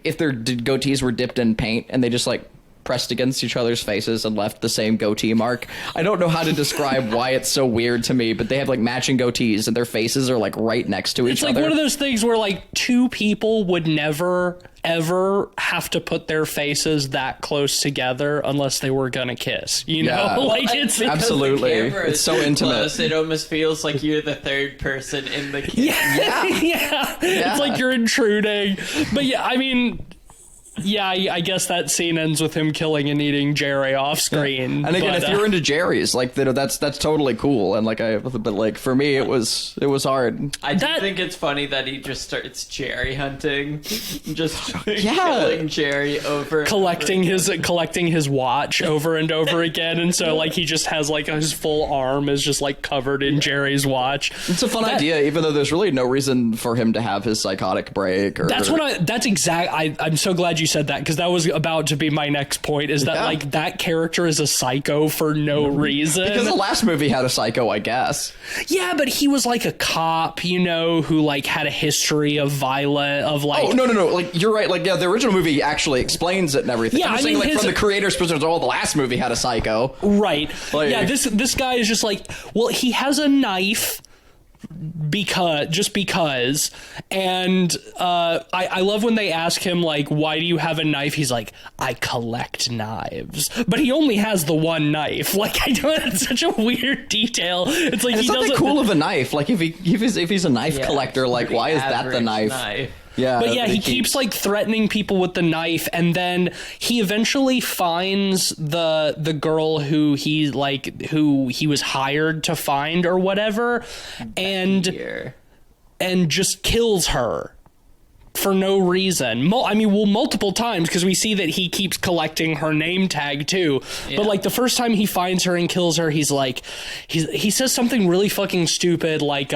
if their goatees were dipped in paint and they just like pressed against each other's faces and left the same goatee mark. I don't know how to describe why it's so weird to me, but they have like matching goatees and their faces are like right next to each It's like other. one of those things where like two people would never ever have to put their faces that close together unless they were gonna kiss, you know? Yeah. Like Well, it's because Absolutely. the camera It's is so intimate. close, it almost feels like you're the third person in the kiss. yeah. It's like you're intruding. But yeah, I mean, yeah, I guess that scene ends with him killing and eating Jerry off screen. And again, but, if you're into Jerry's, like that's totally cool. And like but like for me, it was hard. I do That- think it's funny that he just starts Jerry hunting, just Yeah. killing Jerry over and collecting over his watch over and over again, and so like he just has like his full arm is just like covered in Jerry's watch. It's a fun idea, even though there's really no reason for him to have his psychotic break. Or I'm so glad you said that, because that was about to be my next point, is that Yeah. like that character is a psycho for no reason. Because the last movie had a psycho, I guess. Yeah, but he was like a cop, you know, who like had a history of violent, of like. Oh no! Like you're right. Like yeah, the original movie actually explains it and everything. Yeah, I'm just I saying, mean, like his- from the creator's perspective, the last movie had a psycho. Right. Like- yeah, this guy is just like, well, he has a knife because, and I love when they ask him like, why do you have a knife? He's like, I collect knives, but he only has the one knife. Like, I don't. It's such a weird detail. It's like And he it's not doesn't. that cool of a knife. Like if he's a knife Yeah, collector, like pretty why is that the average knife? Yeah, But yeah, he keeps like threatening people with the knife, and then he eventually finds the girl who he was hired to find or whatever, and here. just kills her for no reason. Multiple times, because we see that he keeps collecting her name tag too. Yeah. But like the first time he finds her and kills her, he's like, he says something really fucking stupid, like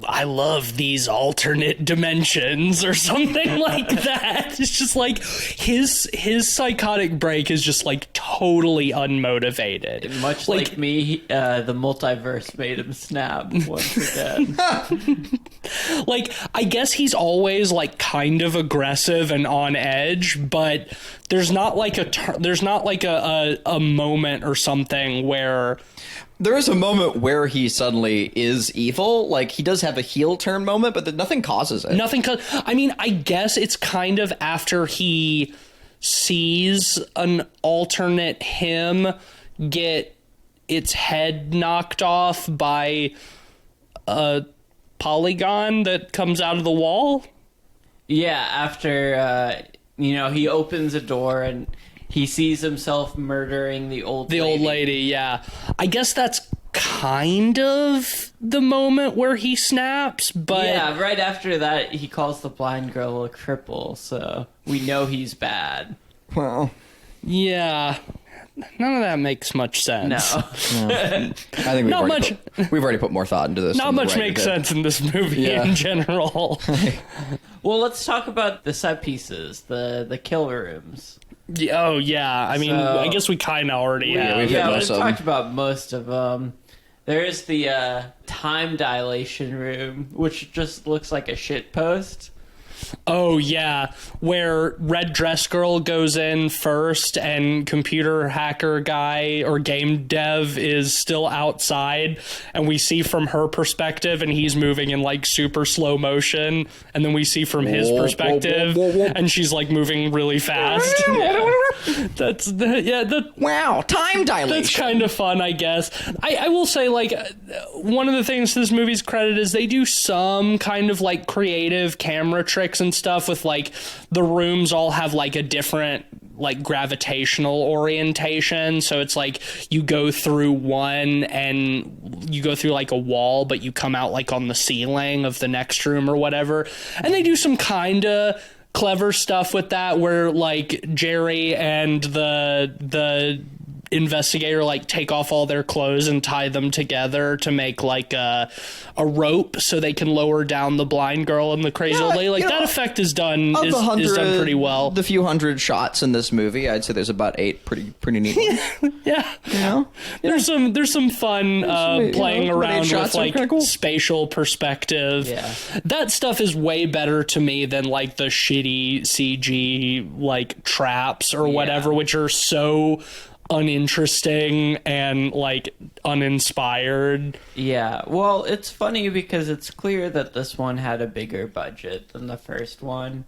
I love these alternate dimensions or something like that. It's just like his psychotic break is just like totally unmotivated. Much like me, the multiverse made him snap once again. Like, I guess he's always like kind of aggressive and on edge, but there's not like a moment or something where there is a moment where he suddenly is evil. Like, he does have a heel turn moment, but nothing causes it. I mean, I guess it's kind of after he sees an alternate him get its head knocked off by a polygon that comes out of the wall. Yeah, after, he opens a door and he sees himself murdering the old lady, yeah. I guess that's kind of the moment where he snaps, but... Yeah, right after that, he calls the blind girl a cripple, so we know he's bad. Well... Yeah... None of that makes much sense. No. I think we've already put more thought into this. Not much makes sense in this movie in general. Well, let's talk about the set pieces, the kill rooms. Oh, yeah. I mean, I guess we kind of already have. We've talked about most of them. There's the time dilation room, which just looks like a shit post. Oh, yeah, where Red Dress Girl goes in first and computer hacker guy or game dev is still outside, and we see from her perspective and he's moving in like super slow motion, and then we see from his perspective and she's like moving really fast. Wow, time dilation. That's kind of fun, I guess. I will say, like, one of the things this movie's credit is they do some kind of like creative camera tricks and stuff with like the rooms all have like a different like gravitational orientation, so it's like you go through one and you go through like a wall, but you come out like on the ceiling of the next room or whatever. And they do some kind of clever stuff with that where like Jerry and the investigator like take off all their clothes and tie them together to make like a rope so they can lower down the blind girl and the crazy old lady. Like, that effect is done is done pretty well. The few hundred shots in this movie, I'd say there's about 8 pretty neat ones. Yeah. There's some fun playing around with like cool spatial perspective. Yeah. That stuff is way better to me than like the shitty CG like traps or whatever, which are so uninteresting and like uninspired. Yeah, well, it's funny because it's clear that this one had a bigger budget than the first one,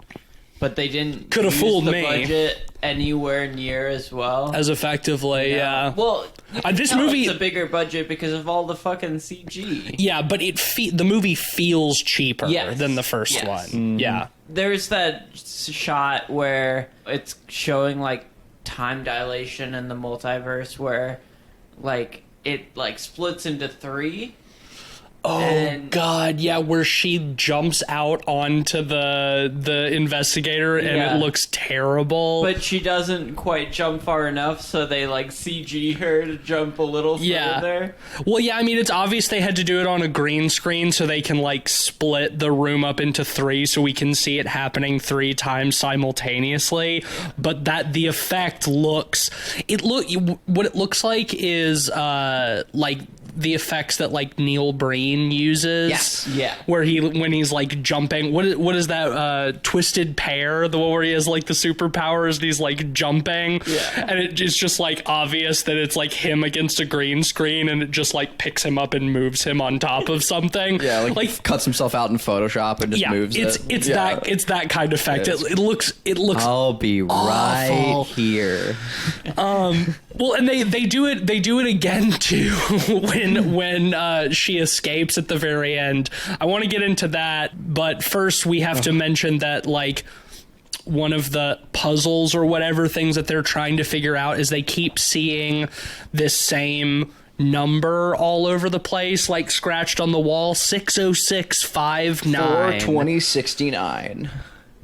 but they didn't could have fooled the me budget anywhere near as well as effectively. Yeah. Well, this movie it's a bigger budget because of all the fucking CG. Yeah, but the movie feels cheaper than the first one. Mm-hmm. Yeah. There's that shot where it's showing like time dilation in the multiverse where like it like splits into 3. Oh god, yeah, where she jumps out onto the investigator and it looks terrible. But she doesn't quite jump far enough, so they like CG her to jump a little further. Well, yeah, I mean, it's obvious they had to do it on a green screen so they can like split the room up into 3 so we can see it happening 3 times simultaneously. But the effect what it looks like is like the effects that like Neil Breen uses. Yes. Yeah. Where when he's like jumping, what is that Twisted Pair, the one where he has like the superpowers and he's like jumping. Yeah. And it's just like obvious that it's like him against a green screen and it just like picks him up and moves him on top of something. Yeah, like cuts himself out in Photoshop and just moves it. It's that kind of effect. It looks I'll be awful. right here. Well, and they do it again too when she escapes at the very end. I want to get into that, but first we have to mention that like one of the puzzles or whatever things that they're trying to figure out is they keep seeing this same number all over the place, like scratched on the wall, 60659. 42069.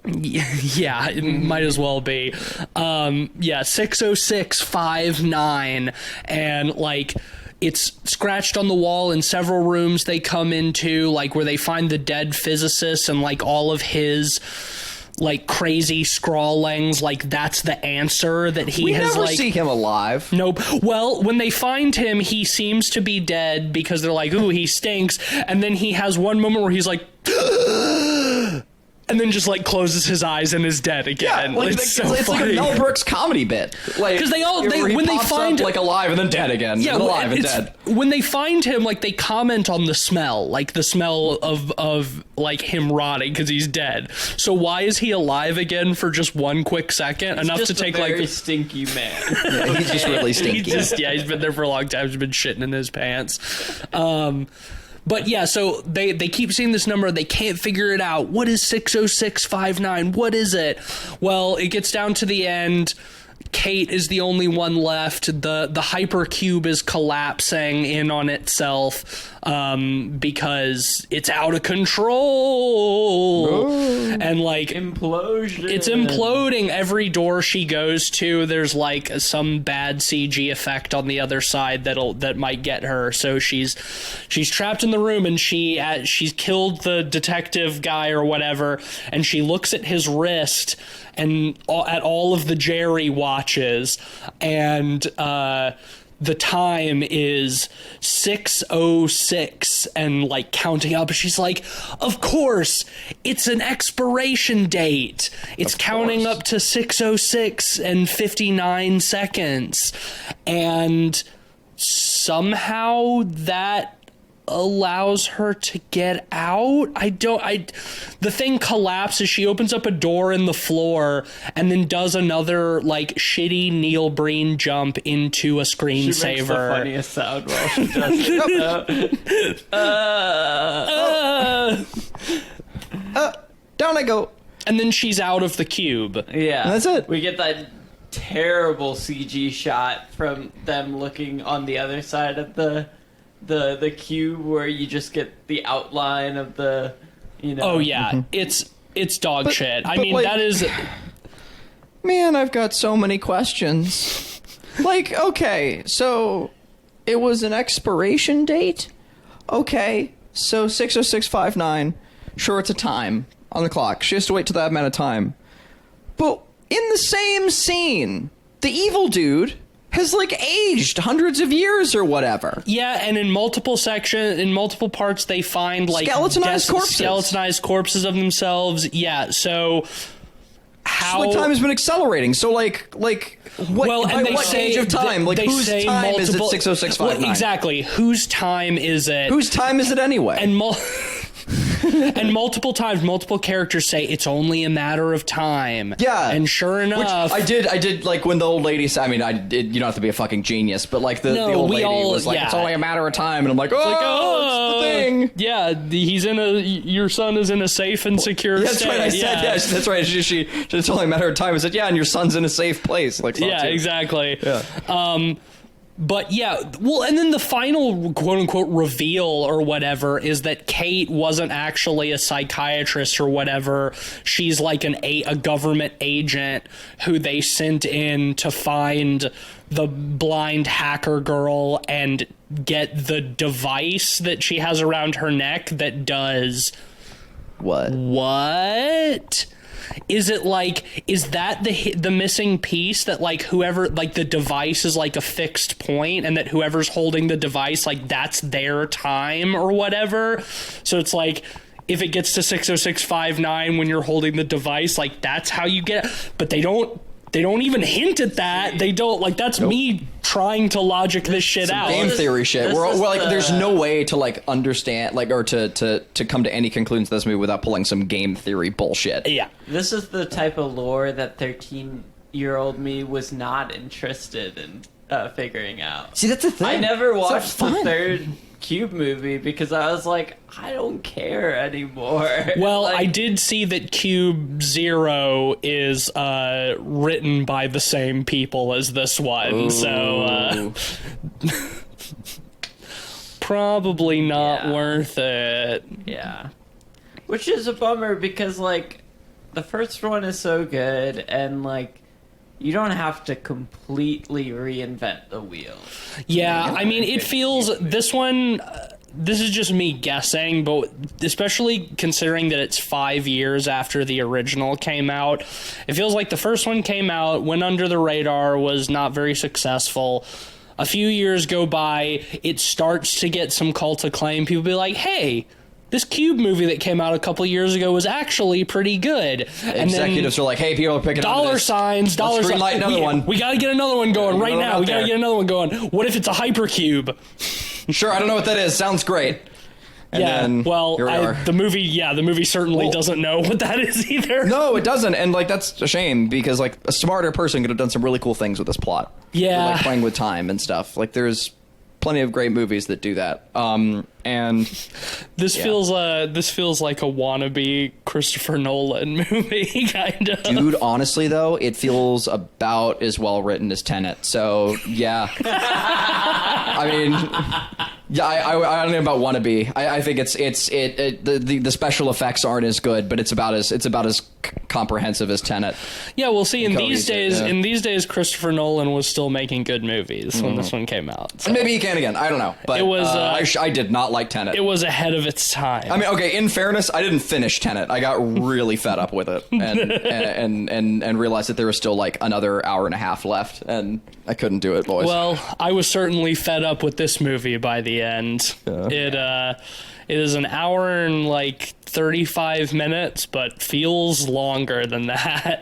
Yeah, it might as well be. 60659, and like it's scratched on the wall in several rooms they come into, like where they find the dead physicist and like all of his like crazy scrawlings, like that's the answer that he has. We never like see him alive. Nope. Well, when they find him, he seems to be dead because they're like, ooh, he stinks, and then he has one moment where he's like and then just like closes his eyes and is dead again. like, it's so it's like funny. a Mel Brooks comedy bit. Like 'Cause where he when they pops find- up, like alive and then dead again. Yeah, and alive and it's- dead. when they find him, like they comment on the smell, like the smell of like him rotting because he's dead. So why is he alive again for just one quick second? Enough just to take a very like stinky man. Yeah, he's just really stinky. he's been there for a long time. He's been shitting in his pants. But yeah, so they keep seeing this number. They can't figure it out. What is 60659? What is it? Well, it gets down to the end. Kate is the only one left. The hypercube is collapsing in on itself because it's out of control. And like Implosion. it's imploding. Every door she goes to, there's like some bad CG effect on the other side that might get her. So she's trapped in the room, and she's killed the detective guy or whatever, and she looks at his wrist and at all of the Jerry watches, and the time is 6:06 and like counting up. She's like, of course, it's an expiration date. It's counting up to 6:06 and 59 seconds. And somehow that allows her to get out. The thing collapses. She opens up a door in the floor and then does another like shitty Neil Breen jump into a screensaver. She makes the funniest sound while she does it. Down I go. And then she's out of the cube. Yeah, That's it. We get that terrible CG shot from them looking on the other side of the cube, where you just get the outline of the, Oh yeah, it's dog shit. I but, mean, like- that is. Man, I've got so many questions. Like, okay, so it was an expiration date? Okay, so 6:06:59. Sure, it's a time on the clock. She has to wait till that amount of time. But in the same scene, the evil dude has like aged hundreds of years or whatever. Yeah, and in multiple parts, they find like skeletonized corpses of themselves. Yeah, so how Like time has been accelerating. So like what? well, by and they what say age of time? Like they whose say time is it? multiple- 6:06:59. Well, exactly. Whose time is it? Whose time is it anyway? and and multiple times, multiple characters say it's only a matter of time. Yeah, and sure enough, I did like when the old lady said. I mean, you don't have to be a fucking genius, but like the old lady was like, "It's only a matter of time," and I'm like, "Oh, it's the thing." Yeah, your son is in a safe and secure That's state. right. I said, yeah, that's right. It's only a matter of time. I said, yeah, and your son's in a safe place. Like, Yeah, exactly. Yeah. But yeah, well, and then the final quote-unquote reveal or whatever is that Kate wasn't actually a psychiatrist or whatever. She's like a government agent who they sent in to find the blind hacker girl and get the device that she has around her neck that does... What? Is it like, is that the missing piece that like whoever, like the device is like a fixed point and that whoever's holding the device, like that's their time or whatever? So it's like, if it gets to 6:06:59 when you're holding the device, like that's how you get it. But they don't even hint at that. They don't, like, that's me trying to logic this shit out. Game theory shit. We're like, there's no way to like understand, like, or to come to any conclusions to this movie without pulling some game theory bullshit. Yeah. This is the type of lore that 13-year-old me was not interested in figuring out. See, that's the thing. I never It's watched not the fun. third Cube movie because I was like, I don't care anymore. Well, Like, I did see that Cube Zero is written by the same people as this one, so probably not worth it. Yeah. Which is a bummer because, like, the first one is so good and, like, you don't have to completely reinvent the wheel. Yeah, I mean, it feels, this one, this is just me guessing, but especially considering that it's 5 years after the original came out, it feels like the first one came out, went under the radar, was not very successful. A few years go by, it starts to get some cult acclaim. People be like, hey, this Cube movie that came out a couple years ago was actually pretty good. And executives are like, hey, people are picking dollar signs. Let's greenlight another one. We got to get another one going right now. We got to get another one going. What if it's a Hypercube? Sure, I don't know what that is. Sounds great. And then the movie certainly doesn't know what that is either. No, it doesn't, and like that's a shame because like a smarter person could have done some really cool things with this plot. Yeah, like playing with time and stuff. Like there's plenty of great movies that do that. And this feels like a wannabe Christopher Nolan movie, kind of. Dude, honestly though, it feels about as well written as Tenet. So yeah, I mean. Yeah, I don't know about wannabe. I think the special effects aren't as good, but it's about as comprehensive as Tenet. Yeah, we'll see. In these days, Christopher Nolan was still making good movies when this one came out. So. And maybe he can again. I don't know. But it was. I did not like Tenet. It was ahead of its time. I mean, okay. In fairness, I didn't finish Tenet. I got really fed up with it, and realized that there was still like another hour and a half left, and I couldn't do it, boys. Well, I was certainly fed up with this movie by the end. It is an hour and like 35 minutes, but feels longer than that.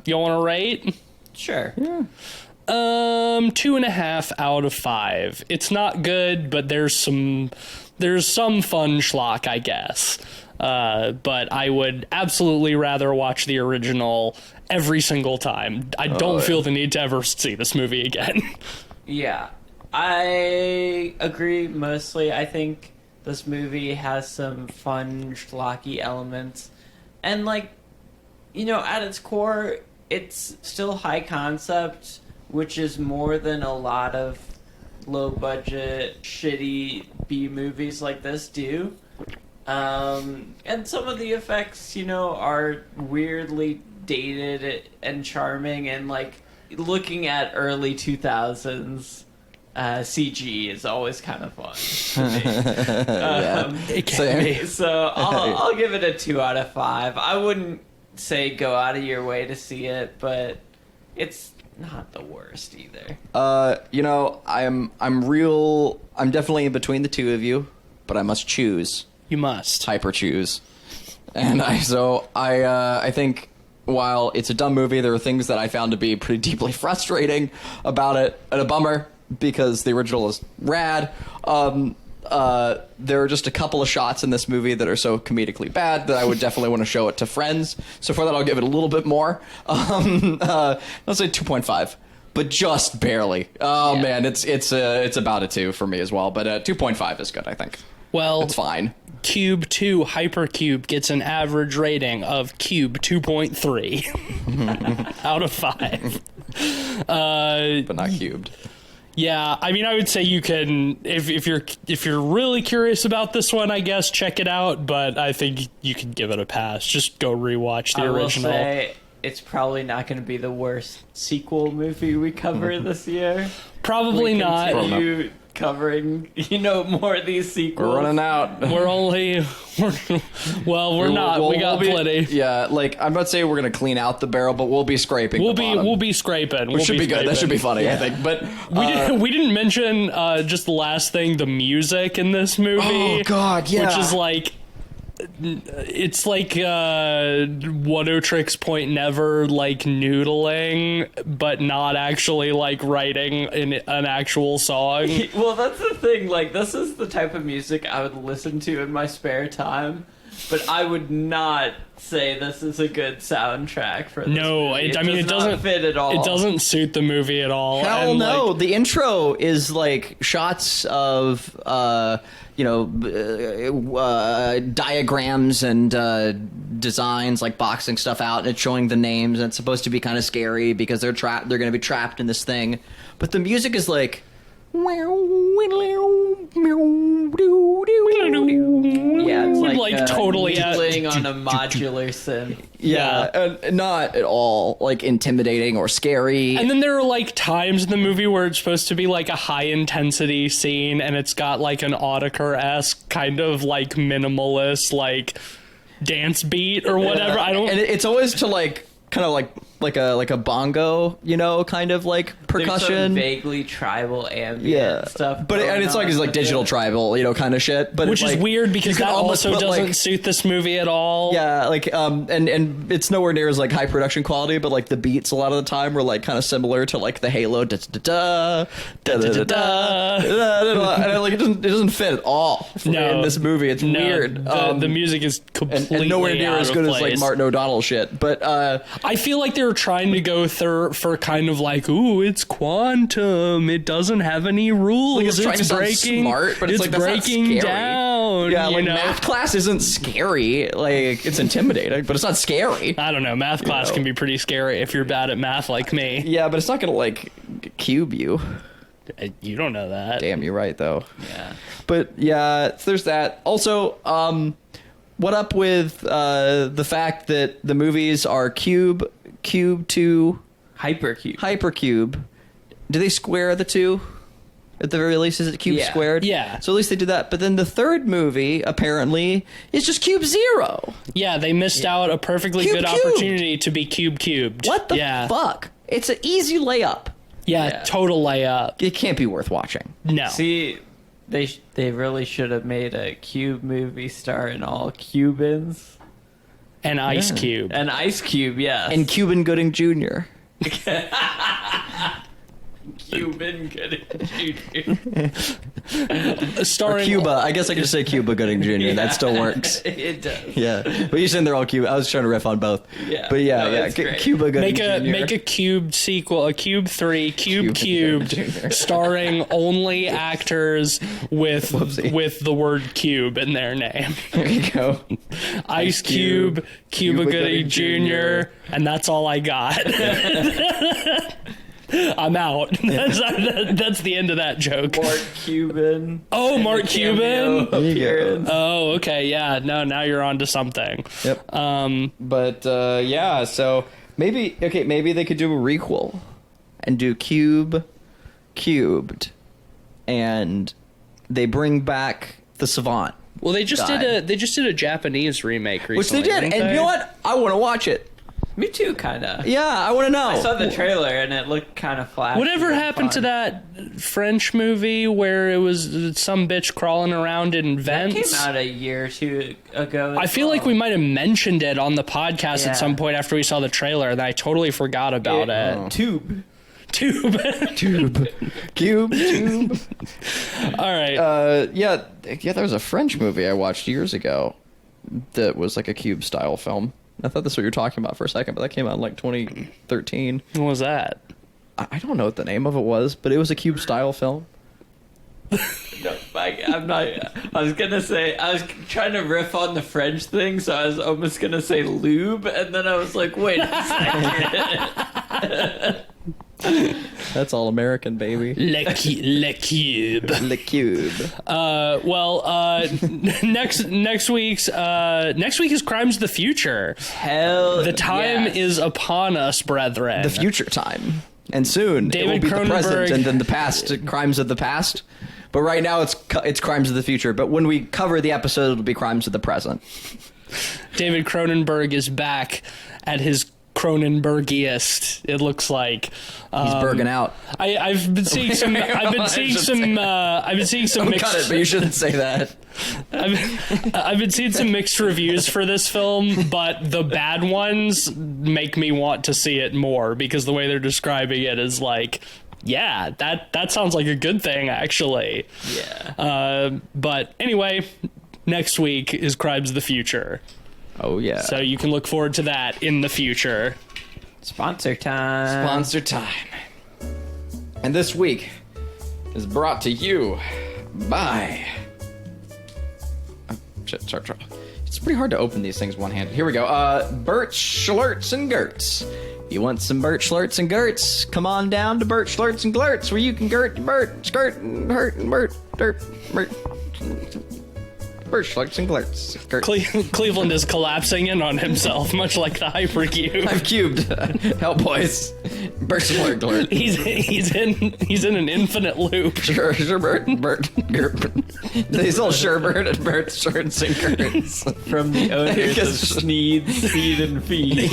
You want to rate? Sure. Yeah. 2.5 out of 5. It's not good, but there's some fun schlock, I guess. But I would absolutely rather watch the original every single time. I don't feel the need to ever see this movie again. Yeah, I agree mostly. I think this movie has some fun, schlocky elements. And, like, you know, at its core, it's still high concept, which is more than a lot of low-budget, shitty B-movies like this do. And some of the effects, you know, are weirdly dated and charming, and, like, looking at early 2000s CG is always kind of fun to me. It can be. So I'll give it a 2 out of 5. I wouldn't say go out of your way to see it, but it's not the worst either. You know, I'm definitely in between the two of you, but I must choose. You must. Hyper choose. And I think while it's a dumb movie, there are things that I found to be pretty deeply frustrating about it, and a bummer because the original is rad. There are just a couple of shots in this movie that are so comedically bad that I would definitely want to show it to friends. So for that, I'll give it a little bit more. Let's say 2.5, but just barely. Man, it's about a 2 for me as well. But 2.5 is good, I think. Well, it's fine. Cube 2 Hypercube gets an average rating of Cube 2.3 out of 5. But not cubed. Yeah, I mean, I would say you can, if you're really curious about this one, I guess check it out. But I think you can give it a pass. Just go rewatch the original. I will say it's probably not going to be the worst sequel movie we cover this year. Probably not. Continue covering, more of these sequels. We're running out. We're not. We got plenty. Yeah, like I'm about to say we're gonna clean out the barrel, but we'll be scraping. We'll be scraping. Which should be good. That should be funny, I think. But we didn't mention just the last thing, the music in this movie. Oh God, yeah. Which is like. It's like One-O-Trix Point Never, like noodling, but not actually like writing an actual song. Well, that's the thing. Like, this is the type of music I would listen to in my spare time, but I would not say this is a good soundtrack for this movie. It doesn't fit at all. It doesn't suit the movie at all. Hell no. The intro is like shots of diagrams and designs, like boxing stuff out, and it's showing the names, and it's supposed to be kind of scary because they're going to be trapped in this thing. But the music is like yeah, it's like totally playing on a modular synth. Yeah, and not at all like intimidating or scary. And then there are like times in the movie where it's supposed to be like a high intensity scene, and it's got like an Autechre-esque kind of like minimalist like dance beat or whatever. And it's always to like kind of like like a bongo, you know, kind of like There's some percussion. vaguely tribal ambient stuff. But and it's like digital tribal, you know, kind of shit. But Which it's is like, weird you because could that almost also put, doesn't like, suit this movie at all. yeah, like and it's nowhere near as like high production quality, but like the beats a lot of the time were like kind of similar to like the Halo da da da da da da, and like it doesn't fit at all in this movie. It's weird. The music is completely and nowhere near out as of good as place. like Martin O'Donnell shit. But I feel like they were trying to go for kind of like, ooh, it's quantum. It doesn't have any rules. like it's trying to sound breaking, smart, but it's like that's breaking not scary. down. Yeah, like you know? math class isn't scary. Like it's intimidating, but it's not scary. I don't know. Math class can be pretty scary if you're bad at math like me. Yeah, but it's not gonna like cube you. You don't know that. Damn, you're right though. Yeah. But yeah, there's that. Also, what up with the fact that the movies are Cube 2, Hypercube? Do they square the two? At the very least, is it Cube Yeah. squared? Yeah. So at least they did that. But then the third movie, apparently, is just Cube 0. Yeah, they missed out a perfectly Cube good cubed. opportunity to be cubed. What the yeah. fuck? It's an easy layup. Yeah, total layup. It can't be worth watching. No. See, they really should have made a Cube movie starring all Cubans. And Ice Cube. And Ice Cube, yes. And Cuban Gooding Jr. Cuban Gooding Jr. Or Starring Cuba. I guess I could just say Cuba Gooding Jr. That still works. It does. Yeah, but you're saying they're all Cuba. I was trying to riff on both. Yeah. But yeah, No, yeah. it's great. Cuba Gooding Jr. Make a cubed sequel, a Cube 3, Cube cubed, Jr. starring only actors with Whoopsie. the word cube in their name. There you go. Ice Cube, Cuba Gooding Jr., and that's all I got. I'm out. That's the end of that joke. Mark Cuban. Oh, Mark Cuban. There you go. Appearance. Oh, okay, yeah. No, now you're on to something. Yep. But yeah, so maybe they could do a requel and do Cubed, and they bring back the Savant, Well, they just guy. did a Japanese remake recently, which they did, didn't and they? you know what? I want to watch it. Me too, kind of. Yeah, I want to know. I saw the trailer and it looked kind of flashy. Whatever and happened to fun. that French movie where it was some bitch crawling around in That vents? came out a year or two ago. I feel like we might have mentioned it on the podcast Yeah. at some point after we saw the trailer, and I totally forgot about it. Tube. Tube. Cube. All right. Yeah, there was a French movie I watched years ago that was like a Cube style film. I thought that's what you were talking about for a second, but that came out in like 2013. What was that? I don't know what the name of it was, but it was a Cube style film. No, I'm not. I was gonna say I was trying to riff on the French thing, so I was almost gonna say lube, and then I was like, wait a second. That's all American, baby. Le Cube. The Cube. Next week is Crimes of the Future. Hell, The time yes. is upon us, brethren. The future time. And soon David it will be the present Cronenberg. and then the past, crimes of the past. But right now it's crimes of the future. But when we cover the episode, it'll be crimes of the present. David Cronenberg is back at his Cronenbergiest. It looks like He's berging out. I've been seeing some. I've been seeing some. I've been seeing some Cut it, mixed. but you shouldn't say that. I've been seeing some mixed reviews for this film, but the bad ones make me want to see it more because the way they're describing it is like, yeah, that sounds like a good thing actually. Yeah. But anyway, next week is Crimes of the Future, Oh yeah. so you can look forward to that in the future. Sponsor time. Sponsor time. And this week is brought to you by... Oh, shit, sorry. It's pretty hard to open these things one-handed. Here we go. Bert Schlurts and Gertz. You want some Bert Schlurts and Gertz? Come on down to Bert Schlurts and Glurts, where you can Gert, Bert, skirt, and hurt, and Bert, dirt, Bert. Bert Schlurts and Glurts. Gert. Cleveland is collapsing in on himself, much like the Hypercube. I've cubed. Help, boys. Bert Schlurt, Glurt. He's in an infinite loop. Sure, Bert, they sell Sherbert and Bert Shorts and Gertz. From the owners of Because- Sneed, Seed, and Feed.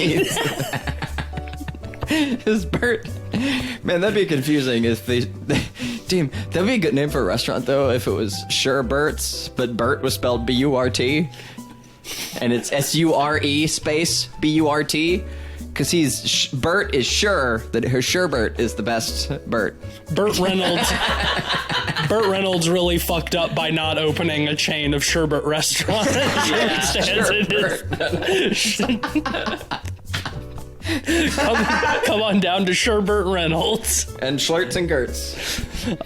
Is Bert? Man, that'd be confusing if they Damn, that'd be a good name for a restaurant though. If it was Sherbert's, but Bert was spelled B-U-R-T, and it's S-U-R-E space B-U-R-T, because Bert is sure that her Sherbert is the best Bert. Burt Reynolds. Burt Reynolds really fucked up by not opening a chain of sherbet restaurants. Come on down to Sherbert Reynolds. And Schlertz and Gertz.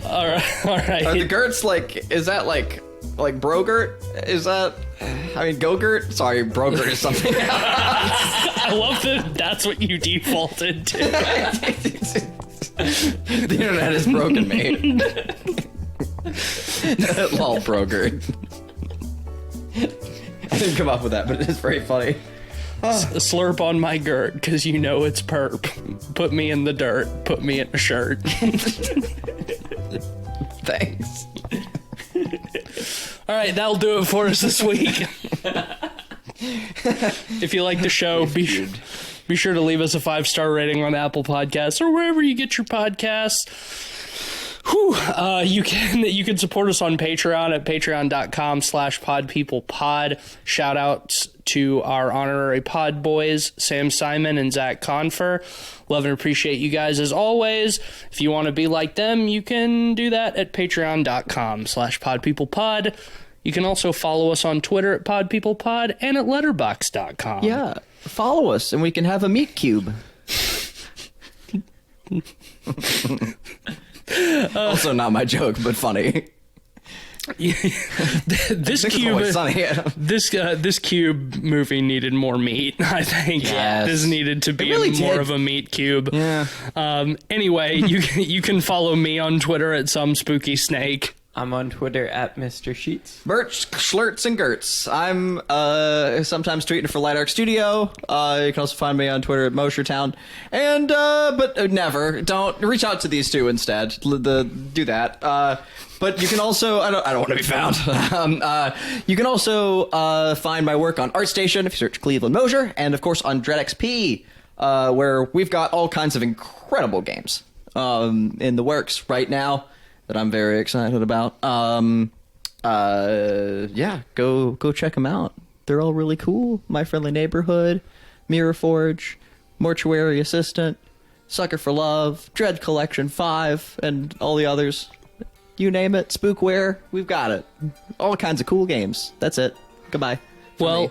All right. Are the Gertz is that like Brogurt? Is that, I mean, Go-Gurt? Sorry, Brogurt is something else. I love that that's what you defaulted to. The internet has broken me. Lol, Brogurt. I didn't come up with that, but it is very funny. Slurp on my girt, because you know it's perp. Put me in the dirt. Put me in a shirt. Thanks. All right, that'll do it for us this week. If you like the show, be sure to leave us a 5-star rating on Apple Podcasts or wherever you get your podcasts. You can support us on Patreon at patreon.com/podpeoplepod. Shout outs to our honorary pod boys, Sam Simon and Zach Confer. Love and appreciate you guys as always. If you want to be like them, you can do that at patreon.com/podpeoplepod. You can also follow us on Twitter at podpeoplepod and at letterboxd.com. Yeah, follow us and we can have a meat cube. Also not my joke, but funny. This cube movie needed more meat. I think this needed to be more of a meat cube. Yeah. Anyway, you can follow me on Twitter at SomeSpookySnake. I'm on Twitter at Mr. Sheets. Bert Schlertz and Gertz. I'm sometimes tweeting for Light Arc Studio. You can also find me on Twitter at Moshertown. And but never. Don't reach out to these two instead. Do that. But you can also I don't want to be found. You can also find my work on ArtStation if you search Cleveland Mosher, and of course on DreadXP, where we've got all kinds of incredible games in the works right now that I'm very excited about. Yeah, go check them out. They're all really cool. My Friendly Neighborhood, Mirror Forge, Mortuary Assistant, Sucker for Love, Dread Collection 5, and all the others. You name it, Spookware, we've got it. All kinds of cool games. That's it. Goodbye. Well,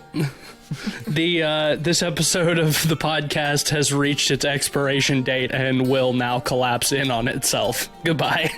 this episode of the podcast has reached its expiration date and will now collapse in on itself. Goodbye.